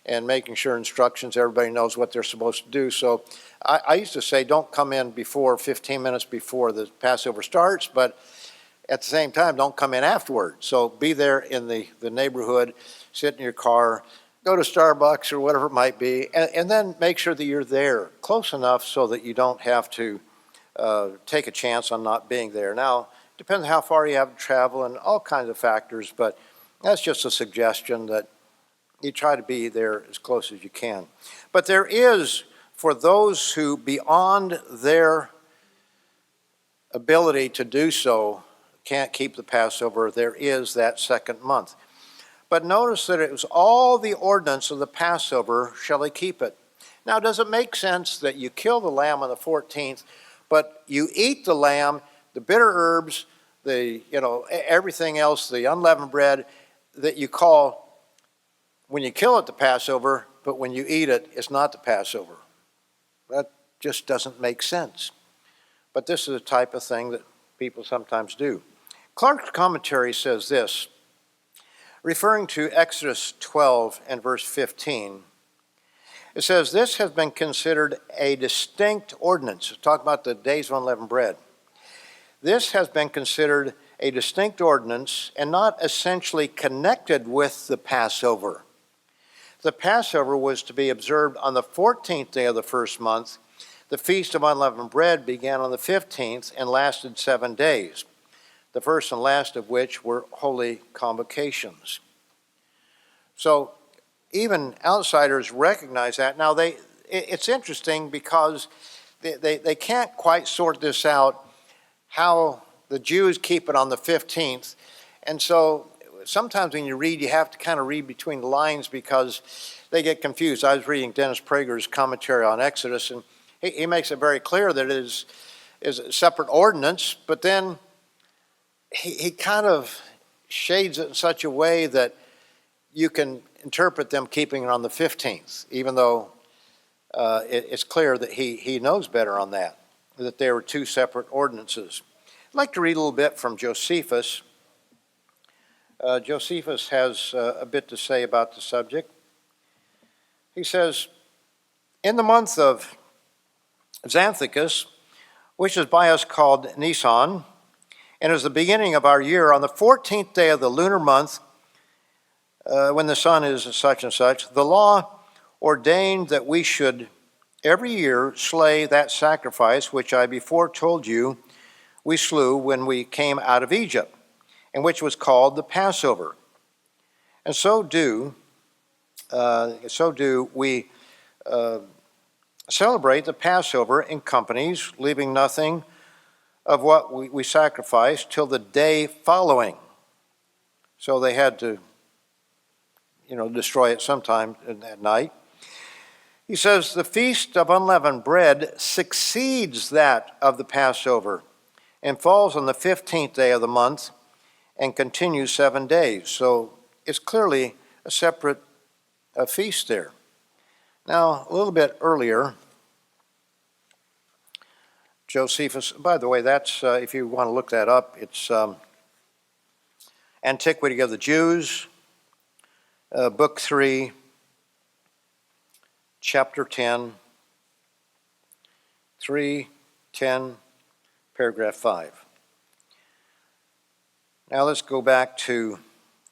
and making sure instructions, everybody knows what they're supposed to do. So I used to say, don't come in before 15 minutes before the Passover starts, but at the same time, don't come in afterward. So be there in the neighborhood, sit in your car, go to Starbucks or whatever it might be, and then make sure that you're there close enough so that you don't have to take a chance on not being there. Now, it depends how far you have to travel and all kinds of factors, but that's just a suggestion that you try to be there as close as you can. But there is for those who, beyond their ability to do so, can't keep the Passover, there is that second month. But notice that it was all the ordinance of the Passover shall they keep it. Now, does it make sense that you kill the lamb on the 14th, but you eat the lamb, the bitter herbs, everything else, the unleavened bread that you call, when you kill it, the Passover, but when you eat it, it's not the Passover? That just doesn't make sense. But this is the type of thing that people sometimes do. Clark's commentary says this, referring to Exodus 12 and verse 15. It says, this has been considered a distinct ordinance. Talk about the days of unleavened bread. This has been considered a distinct ordinance and not essentially connected with the Passover. The Passover was to be observed on the 14th day of the first month. The Feast of Unleavened Bread began on the 15th and lasted 7 days, the first and last of which were holy convocations. So even outsiders recognize that. Now, it's interesting because they can't quite sort this out, how the Jews keep it on the 15th. And so sometimes when you read, you have to kind of read between the lines because they get confused. I was reading Dennis Prager's commentary on Exodus, and he makes it very clear that it is a separate ordinance, but then he kind of shades it in such a way that you can interpret them keeping it on the 15th, even though it's clear that he knows better on that there were two separate ordinances. I'd like to read a little bit from Josephus. Josephus has a bit to say about the subject. He says, in the month of Xanthicus, which is by us called Nisan, and is the beginning of our year, on the 14th day of the lunar month, when the sun is such and such, the law ordained that we should every year slay that sacrifice which I before told you we slew when we came out of Egypt, and which was called the Passover. And so do we celebrate the Passover in companies, leaving nothing of what we sacrificed till the day following. So they had to, destroy it sometime at night. He says, the Feast of Unleavened Bread succeeds that of the Passover and falls on the 15th day of the month and continues 7 days. So it's clearly a separate feast there. Now, a little bit earlier, Josephus, by the way, that's, if you want to look that up, it's Antiquity of the Jews, Book 3, Chapter 10, 3:10, paragraph 5. Now let's go back to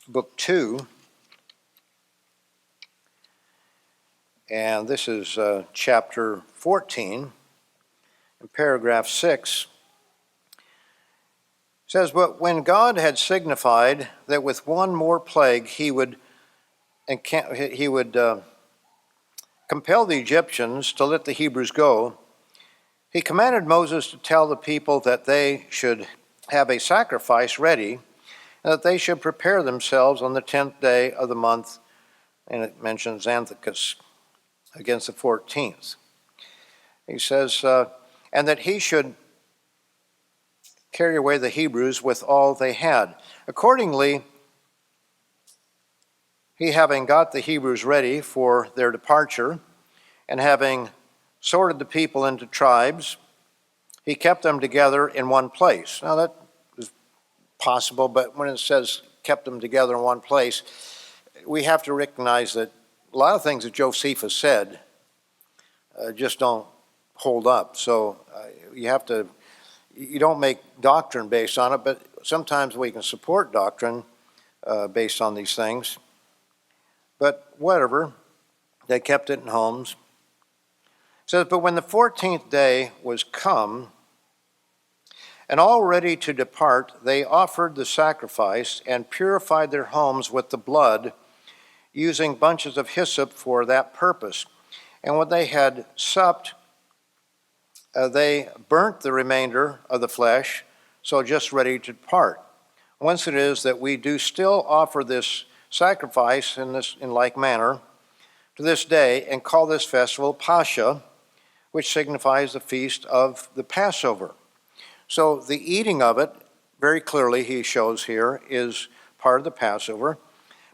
Book 2, and this is chapter 14, and paragraph 6. It says, but when God had signified that with one more plague he would compel the Egyptians to let the Hebrews go, he commanded Moses to tell the people that they should have a sacrifice ready, and that they should prepare themselves on the 10th day of the month, and it mentions Xanthicus, against the 14th. He says, and that he should carry away the Hebrews with all they had. Accordingly, he, having got the Hebrews ready for their departure, and having sorted the people into tribes, he kept them together in one place. Now that is possible, but when it says kept them together in one place, we have to recognize that a lot of things that Josephus said just don't hold up. So you don't make doctrine based on it, but sometimes we can support doctrine based on these things. But whatever, they kept it in homes. It says, but when the 14th day was come, and all ready to depart, they offered the sacrifice and purified their homes with the blood, using bunches of hyssop for that purpose. And when they had supped, they burnt the remainder of the flesh, so just ready to depart. Whence it is that we do still offer this sacrifice in like manner to this day, and call this festival Pascha, which signifies the feast of the Passover. So the eating of it, very clearly he shows here, is part of the Passover,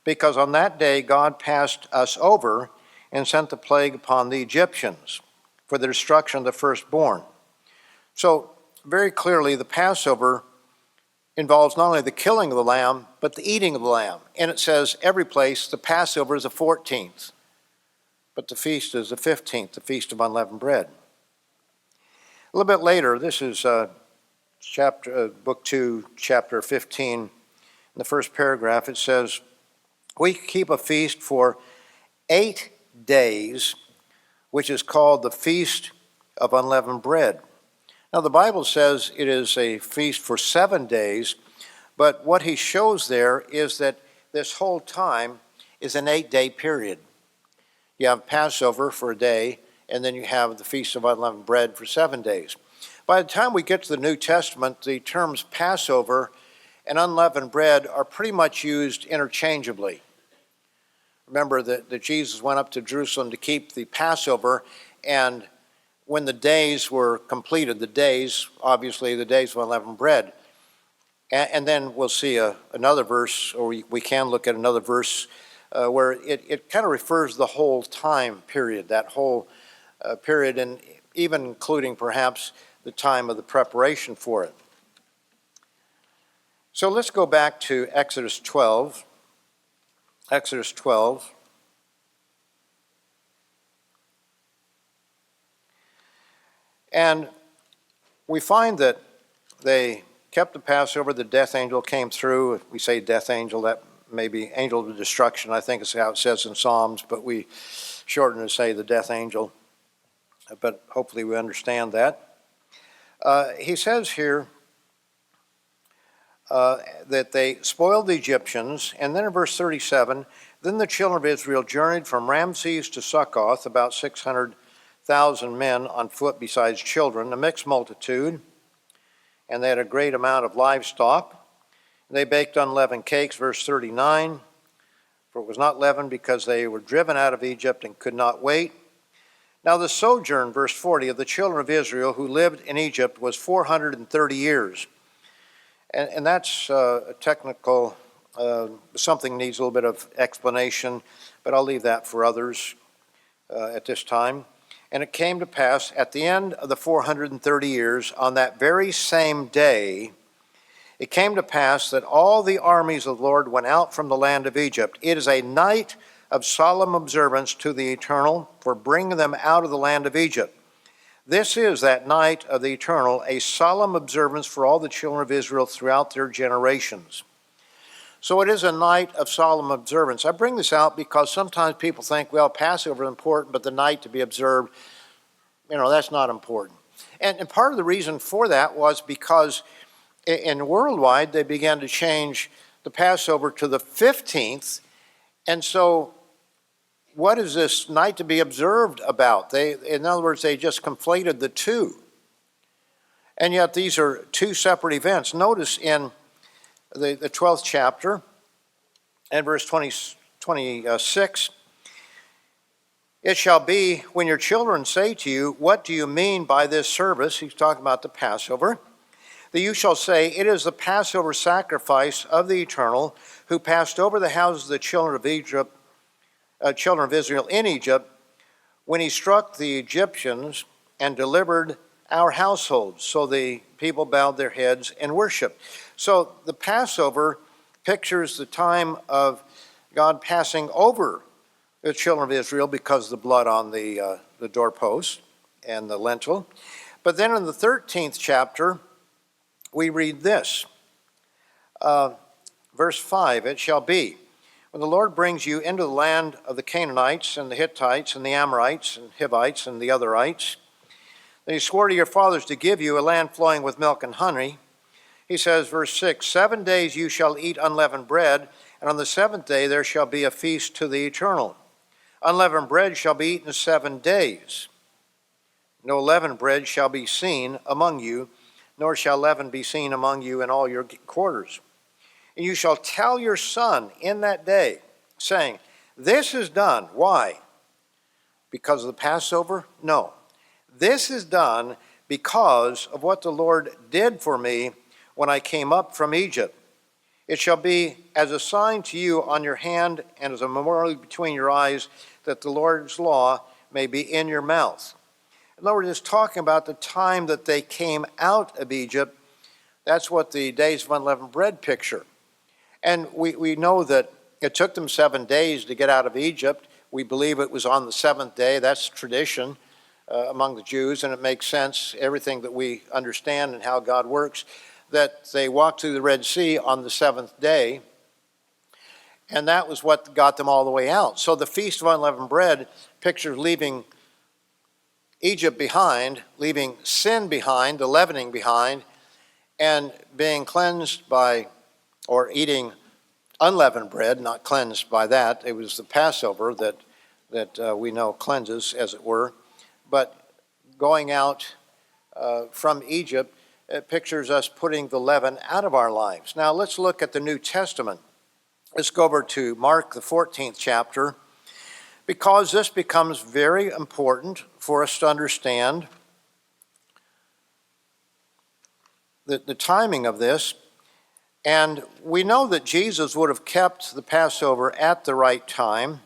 because on that day God passed us over and sent the plague upon the Egyptians for the destruction of the firstborn. So very clearly the Passover involves not only the killing of the lamb, but the eating of the lamb. And it says every place the Passover is the 14th, but the feast is the 15th, the Feast of Unleavened Bread. A little bit later, this is book 2, chapter 15. In the first paragraph, it says, we keep a feast for 8 days, which is called the Feast of Unleavened Bread. Now, the Bible says it is a feast for 7 days, but what he shows there is that this whole time is an 8-day period. You have Passover for a day, and then you have the Feast of Unleavened Bread for 7 days. By the time we get to the New Testament, the terms Passover and unleavened bread are pretty much used interchangeably. Remember that Jesus went up to Jerusalem to keep the Passover, and when the days were completed, obviously the days of unleavened bread, and then we'll see another verse, or we can look at another verse where it kind of refers the whole time period, that whole period, and even including perhaps the time of the preparation for it. So let's go back to Exodus 12. Exodus 12. And we find that they kept the Passover. The death angel came through. If we say death angel, that may be angel of destruction, I think is how it says in Psalms, but we shorten to say the death angel. But hopefully we understand that. He says here that they spoiled the Egyptians, and then in verse 37, then the children of Israel journeyed from Ramses to Succoth, about 600,000 men on foot besides children, a mixed multitude, and they had a great amount of livestock. They baked unleavened cakes, verse 39, for it was not leavened because they were driven out of Egypt and could not wait. Now the sojourn, verse 40, of the children of Israel who lived in Egypt was 430 years. And that's a technical, something needs a little bit of explanation, but I'll leave that for others at this time. And it came to pass at the end of the 430 years, on that very same day, it came to pass that all the armies of the Lord went out from the land of Egypt. It is a night of solemn observance to the Eternal for bringing them out of the land of Egypt. This is that night of the Eternal, a solemn observance for all the children of Israel throughout their generations. So it is a night of solemn observance. I bring this out because sometimes people think, well, Passover is important, but the night to be observed, that's not important. And part of the reason for that was because in worldwide, they began to change the Passover to the 15th. And so what is this night to be observed about? In other words, they just conflated the two. And yet these are two separate events. Notice in the 12th chapter and verse 26, it shall be when your children say to you, what do you mean by this service? He's talking about the Passover. That you shall say, it is the Passover sacrifice of the Eternal, who passed over the houses of the children of Israel in Egypt, when he struck the Egyptians and delivered our households. So the people bowed their heads and worshiped. So the Passover pictures the time of God passing over the children of Israel because of the blood on the doorpost and the lintel. But then in the 13th chapter, we read this, verse 5, it shall be, when the Lord brings you into the land of the Canaanites and the Hittites and the Amorites and Hivites and the otherites, that he swore to your fathers to give you a land flowing with milk and honey. He says, verse 6, 7 days you shall eat unleavened bread, and on the 7th day there shall be a feast to the Eternal. Unleavened bread shall be eaten 7 days. No leavened bread shall be seen among you, nor shall leaven be seen among you in all your quarters. And you shall tell your son in that day, saying, this is done. Why? Because of the Passover? No. This is done because of what the Lord did for me when I came up from Egypt. It shall be as a sign to you on your hand and as a memorial between your eyes, that the Lord's law may be in your mouth. In other words, it's talking about the time that they came out of Egypt. That's what the days of unleavened bread picture. And we know that it took them 7 days to get out of Egypt. We believe it was on the 7th day. That's tradition among the Jews, and it makes sense, everything that we understand and how God works, that they walked through the Red Sea on the 7th day, and that was what got them all the way out. So the Feast of Unleavened Bread pictures leaving Egypt behind, leaving sin behind, the leavening behind, and being cleansed by, or eating unleavened bread, not cleansed by that. It was the Passover that we know cleanses, as it were. But going out from Egypt, it pictures us putting the leaven out of our lives. Now let's look at the New Testament. Let's go over to Mark, the 14th chapter, because this becomes very important for us to understand the timing of this. And we know that Jesus would have kept the Passover at the right time.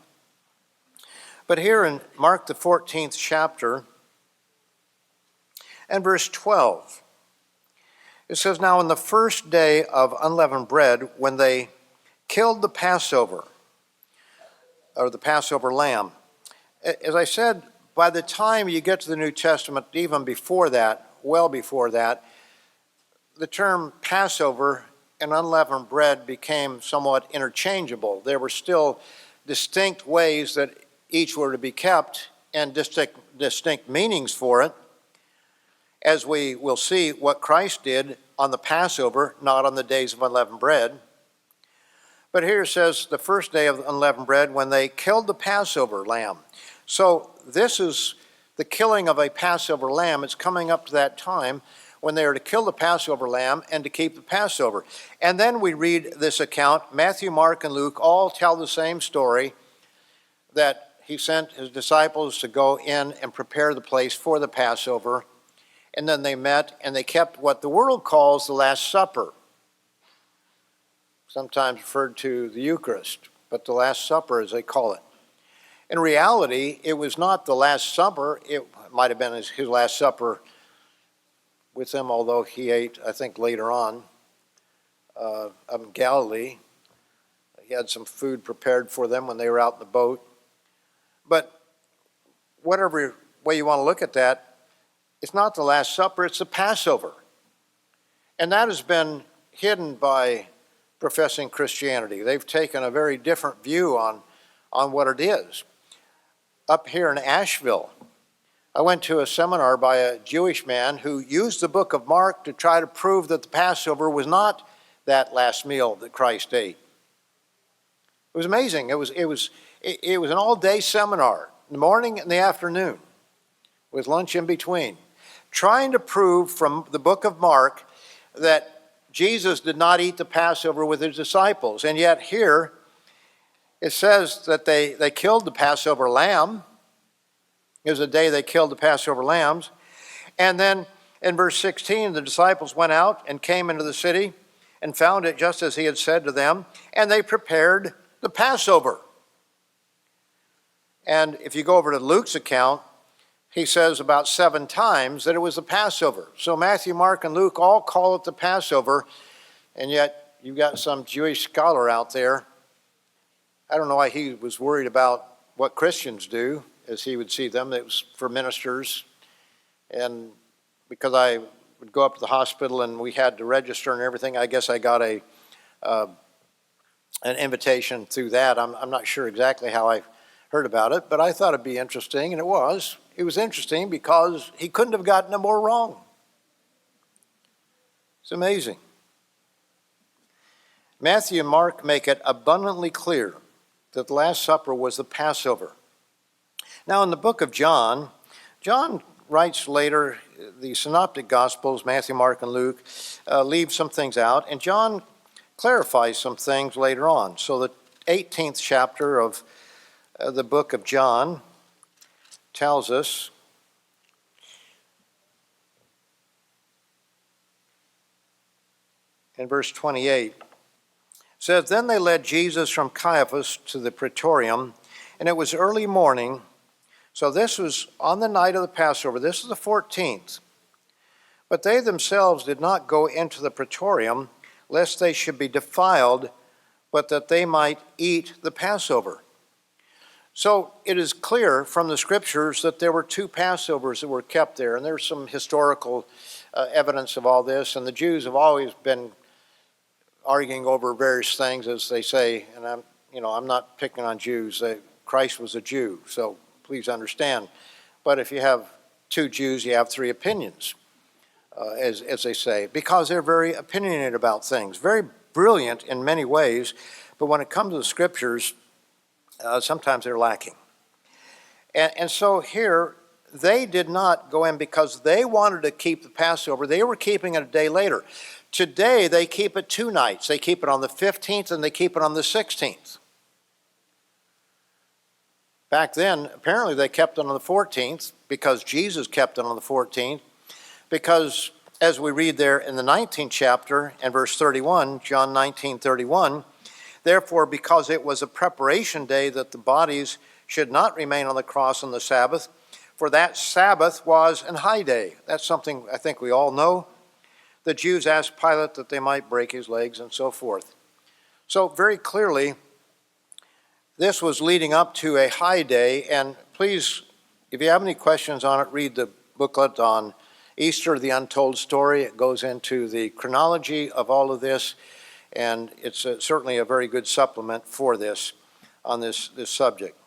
But here in Mark, the 14th chapter, and verse 12, it says, now on the first day of unleavened bread, when they killed the Passover, or the Passover lamb. As I said, by the time you get to the New Testament, even before that, well before that, the term Passover and unleavened bread became somewhat interchangeable. There were still distinct ways that each were to be kept and distinct meanings for it, as we will see what Christ did on the Passover, not on the days of unleavened bread. But here it says the first day of unleavened bread, when they killed the Passover lamb. So this is the killing of a Passover lamb. It's coming up to that time when they are to kill the Passover lamb and to keep the Passover. And then we read this account. Matthew, Mark, and Luke all tell the same story, that he sent his disciples to go in and prepare the place for the Passover. And then they met and they kept what the world calls the Last Supper, sometimes referred to the Eucharist, but the Last Supper as they call it. In reality, it was not the Last Supper. It might have been his Last Supper with them, although he ate, I think, later on up in Galilee. He had some food prepared for them when they were out in the boat. But whatever way you want to look at that, it's not the Last Supper, it's the Passover. And that has been hidden by professing Christianity. They've taken a very different view on what it is. Up here in Asheville, I went to a seminar by a Jewish man who used the book of Mark to try to prove that the Passover was not that last meal that Christ ate. It was amazing. It was an all-day seminar, in the morning and the afternoon, with lunch in between, trying to prove from the book of Mark that Jesus did not eat the Passover with his disciples. And yet here it says that they killed the Passover lamb. It was the day they killed the Passover lambs. And then in verse 16, the disciples went out and came into the city and found it just as he had said to them, and they prepared the Passover. And if you go over to Luke's account, he says about 7 times that it was the Passover. So Matthew, Mark, and Luke all call it the Passover, and yet you've got some Jewish scholar out there. I don't know why he was worried about what Christians do, as he would see them. It was for ministers. And because I would go up to the hospital and we had to register and everything, I guess I got an invitation through that. I'm not sure exactly how I heard about it, but I thought it'd be interesting, and it was. It was interesting because he couldn't have gotten it more wrong. It's amazing. Matthew and Mark make it abundantly clear that the Last Supper was the Passover. Now in the book of John, John writes later, the synoptic gospels, Matthew, Mark, and Luke, leave some things out, and John clarifies some things later on. So the 18th chapter of the book of John tells us, in verse 28, says, "Then they led Jesus from Caiaphas to the praetorium, and it was early morning." So this was on the night of the Passover. This is the 14th. "But they themselves did not go into the praetorium, lest they should be defiled, but that they might eat the Passover." So it is clear from the scriptures that there were two Passovers that were kept there, and there's some historical evidence of all this, and the Jews have always been arguing over various things, as they say, and I'm not picking on Jews. Christ was a Jew, so please understand. But if you have two Jews, you have three opinions, as they say, because they're very opinionated about things, very brilliant in many ways, but when it comes to the scriptures, sometimes they're lacking. And so here, they did not go in because they wanted to keep the Passover. They were keeping it a day later. Today, they keep it 2 nights. They keep it on the 15th and they keep it on the 16th. Back then, apparently they kept it on the 14th because Jesus kept it on the 14th, because as we read there in the 19th chapter and verse 31, John 19:31, "Therefore, because it was a preparation day that the bodies should not remain on the cross on the Sabbath, for that Sabbath was an high day." That's something I think we all know. The Jews asked Pilate that they might break his legs and so forth. So very clearly, this was leading up to a high day, and please, if you have any questions on it, read the booklet on Easter, the Untold Story. It goes into the chronology of all of this, and it's certainly a very good supplement for this, on this subject.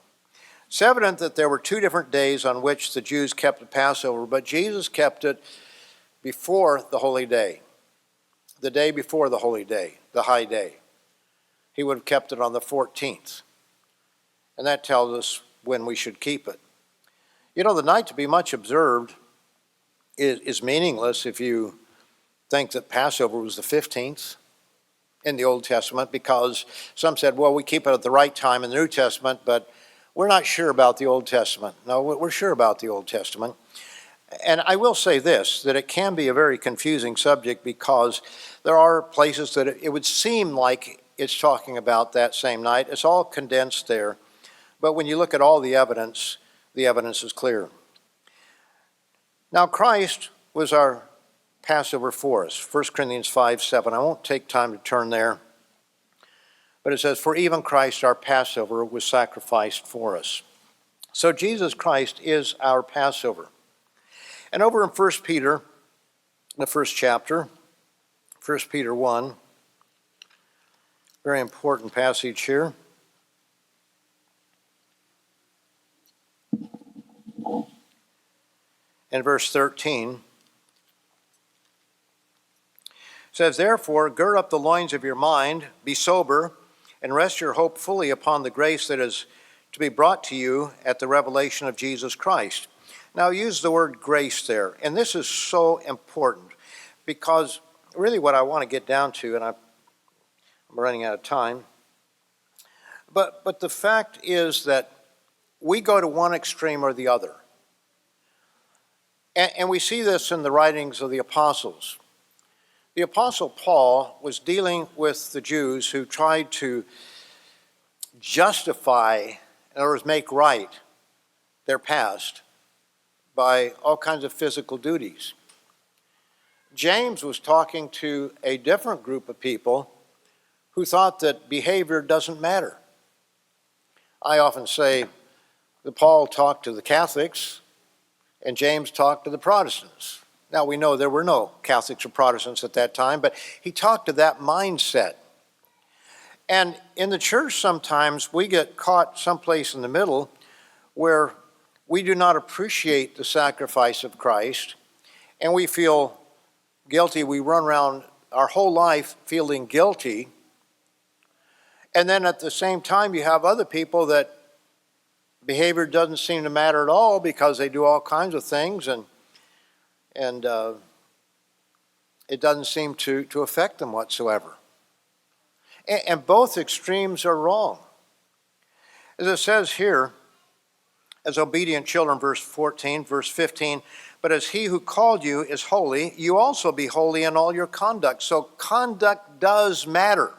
It's evident that there were 2 different days on which the Jews kept the Passover, but Jesus kept it before the holy day, the day before the holy day, the high day. He would have kept it on the 14th. And that tells us when we should keep it. You know, the night to be much observed is meaningless if you think that Passover was the 15th in the Old Testament, because some said, well, we keep it at the right time in the New Testament, but we're not sure about the Old Testament. No, we're sure about the Old Testament. And I will say this, that it can be a very confusing subject, because there are places that it would seem like it's talking about that same night. It's all condensed there. But when you look at all the evidence is clear. Now Christ was our Passover for us. 1 Corinthians 5:7. I won't take time to turn there. But it says, "For even Christ our Passover was sacrificed for us." So Jesus Christ is our Passover. And over in 1 Peter, the first chapter, 1 Peter 1, very important passage here. In verse 13, it says, "Therefore, gird up the loins of your mind, be sober, and rest your hope fully upon the grace that is to be brought to you at the revelation of Jesus Christ." Now, use the word grace there, and this is so important, because really what I want to get down to, and I'm running out of time, but the fact is that we go to one extreme or the other. And we see this in the writings of the apostles. The apostle Paul was dealing with the Jews who tried to justify, in other words, make right their past by all kinds of physical duties. James was talking to a different group of people who thought that behavior doesn't matter. I often say that Paul talked to the Catholics and James talked to the Protestants. Now, we know there were no Catholics or Protestants at that time, but he talked to that mindset. And in the church, sometimes we get caught someplace in the middle where we do not appreciate the sacrifice of Christ, and we feel guilty. We run around our whole life feeling guilty. And then at the same time, you have other people that Behavior doesn't seem to matter at all because they do all kinds of things, and it doesn't seem to affect them whatsoever. And both extremes are wrong. As it says here, as obedient children, verse 14, verse 15, but as he who called you is holy, you also be holy in all your conduct. So conduct does matter.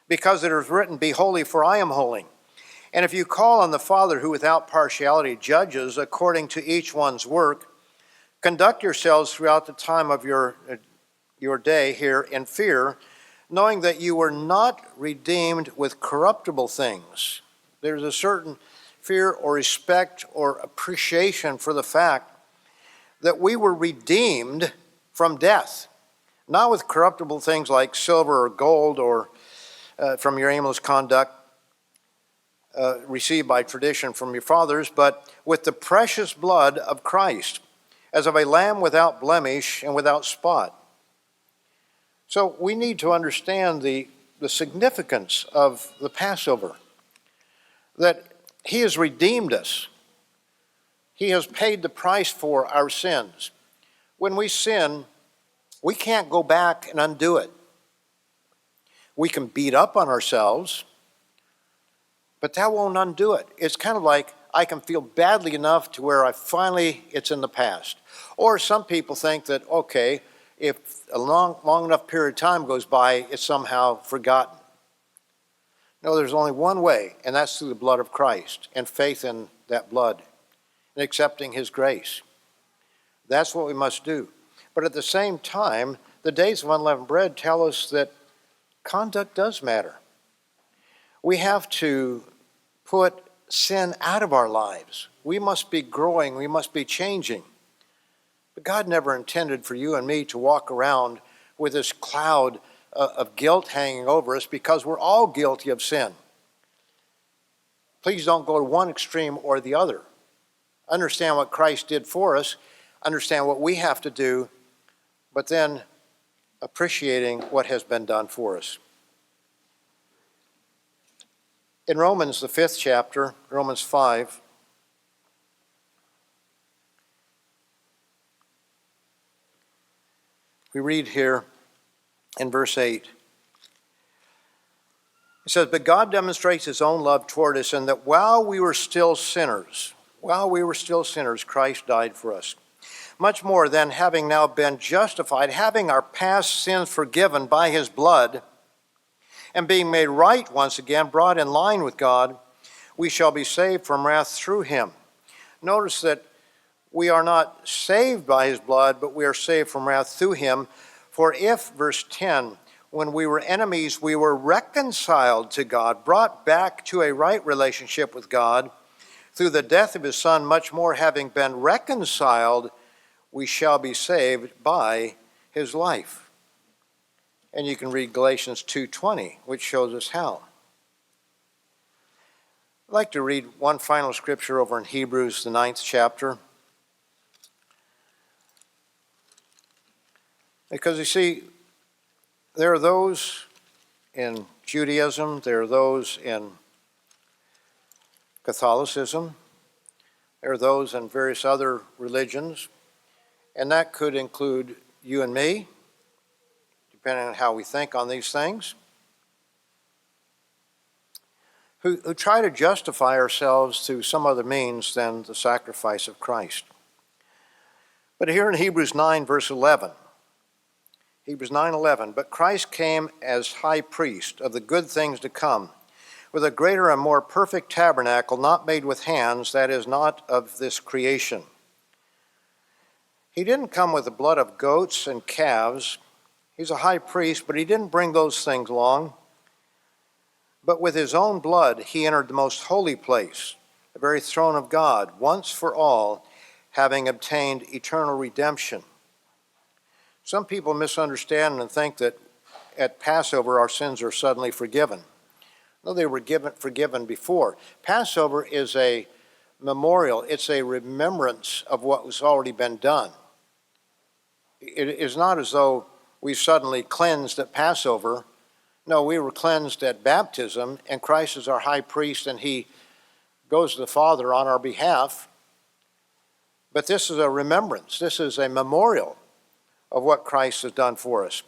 Because it is written, be holy, for I am holy. And if you call on the Father who without partiality judges according to each one's work, conduct yourselves throughout the time of your day here in fear, knowing that you were not redeemed with corruptible things. There's a certain fear or respect or appreciation for the fact that we were redeemed from death, not with corruptible things like silver or gold or from your aimless conduct received by tradition from your fathers, but with the precious blood of Christ, as of a lamb without blemish and without spot. So we need to understand the significance of the Passover, that he has redeemed us. He has paid the price for our sins. When we sin, we can't go back and undo it. We can beat up on ourselves, but that won't undo it. It's kind of like I can feel badly enough to where it's in the past. Or some people think that, okay, if a long enough period of time goes by, it's somehow forgotten. No, there's only one way, and that's through the blood of Christ and faith in that blood and accepting his grace. That's what we must do. But at the same time, the days of unleavened bread tell us that conduct does matter. We have to put sin out of our lives. We must be growing. We must be changing. But God never intended for you and me to walk around with this cloud of guilt hanging over us, because we're all guilty of sin. Please don't go to one extreme or the other. Understand what Christ did for us, understand what we have to do, but then appreciating what has been done for us. In Romans, the 5th chapter, Romans 5, we read here in verse 8. It says, but God demonstrates his own love toward us in that while we were still sinners, Christ died for us. Much more than having now been justified, having our past sins forgiven by his blood, and being made right once again, brought in line with God, we shall be saved from wrath through him. Notice that we are not saved by his blood, but we are saved from wrath through him. For if, verse 10, when we were enemies, we were reconciled to God, brought back to a right relationship with God, through the death of his Son, much more having been reconciled, we shall be saved by his life. And you can read Galatians 2:20, which shows us how. I'd like to read one final scripture over in Hebrews, the 9th chapter. Because you see, there are those in Judaism, there are those in Catholicism, there are those in various other religions, and that could include you and me, depending on how we think on these things, who try to justify ourselves through some other means than the sacrifice of Christ. But here in Hebrews 9, verse 11, Hebrews 9:11, but Christ came as high priest of the good things to come, with a greater and more perfect tabernacle, not made with hands, that is, not of this creation. He didn't come with the blood of goats and calves. He's a high priest, but he didn't bring those things along. But with his own blood, he entered the most holy place, the very throne of God, once for all, having obtained eternal redemption. Some people misunderstand and think that at Passover our sins are suddenly forgiven. No, they were forgiven before. Passover is a memorial. It's a remembrance of what was already been done. It is not as though we suddenly cleansed at Passover. No, we were cleansed at baptism, and Christ is our high priest, and he goes to the Father on our behalf, but this is a remembrance. This is a memorial of what Christ has done for us.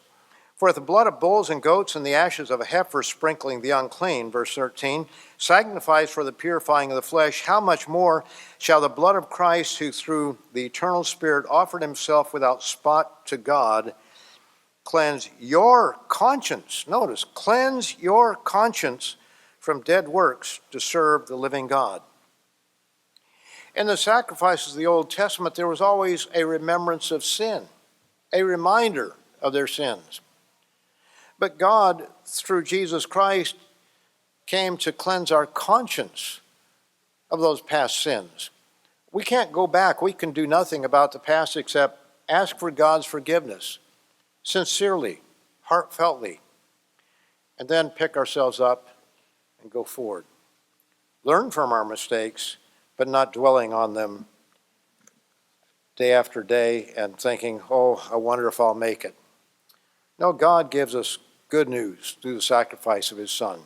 For if the blood of bulls and goats and the ashes of a heifer sprinkling the unclean, verse 13, signifies for the purifying of the flesh, how much more shall the blood of Christ, who through the eternal Spirit offered himself without spot to God, cleanse your conscience, notice, cleanse your conscience from dead works to serve the living God. In the sacrifices of the Old Testament, there was always a remembrance of sin, a reminder of their sins. But God, through Jesus Christ, came to cleanse our conscience of those past sins. We can't go back. We can do nothing about the past except ask for God's forgiveness, sincerely, heartfeltly, and then pick ourselves up and go forward. Learn from our mistakes, but not dwelling on them day after day and thinking, oh, I wonder if I'll make it. No, God gives us good news through the sacrifice of his Son.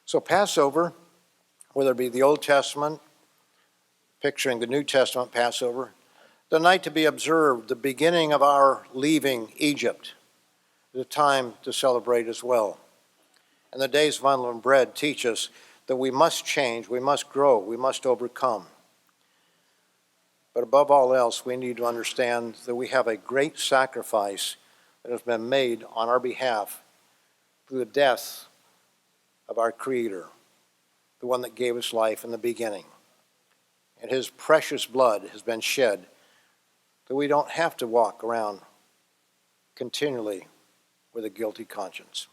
So Passover, whether it be the Old Testament, picturing the New Testament Passover, the night to be observed, the beginning of our leaving Egypt, the time to celebrate as well. And the days of unleavened bread teach us that we must change, we must grow, we must overcome. But above all else, we need to understand that we have a great sacrifice that has been made on our behalf through the death of our Creator, the one that gave us life in the beginning. And his precious blood has been shed that we don't have to walk around continually with a guilty conscience.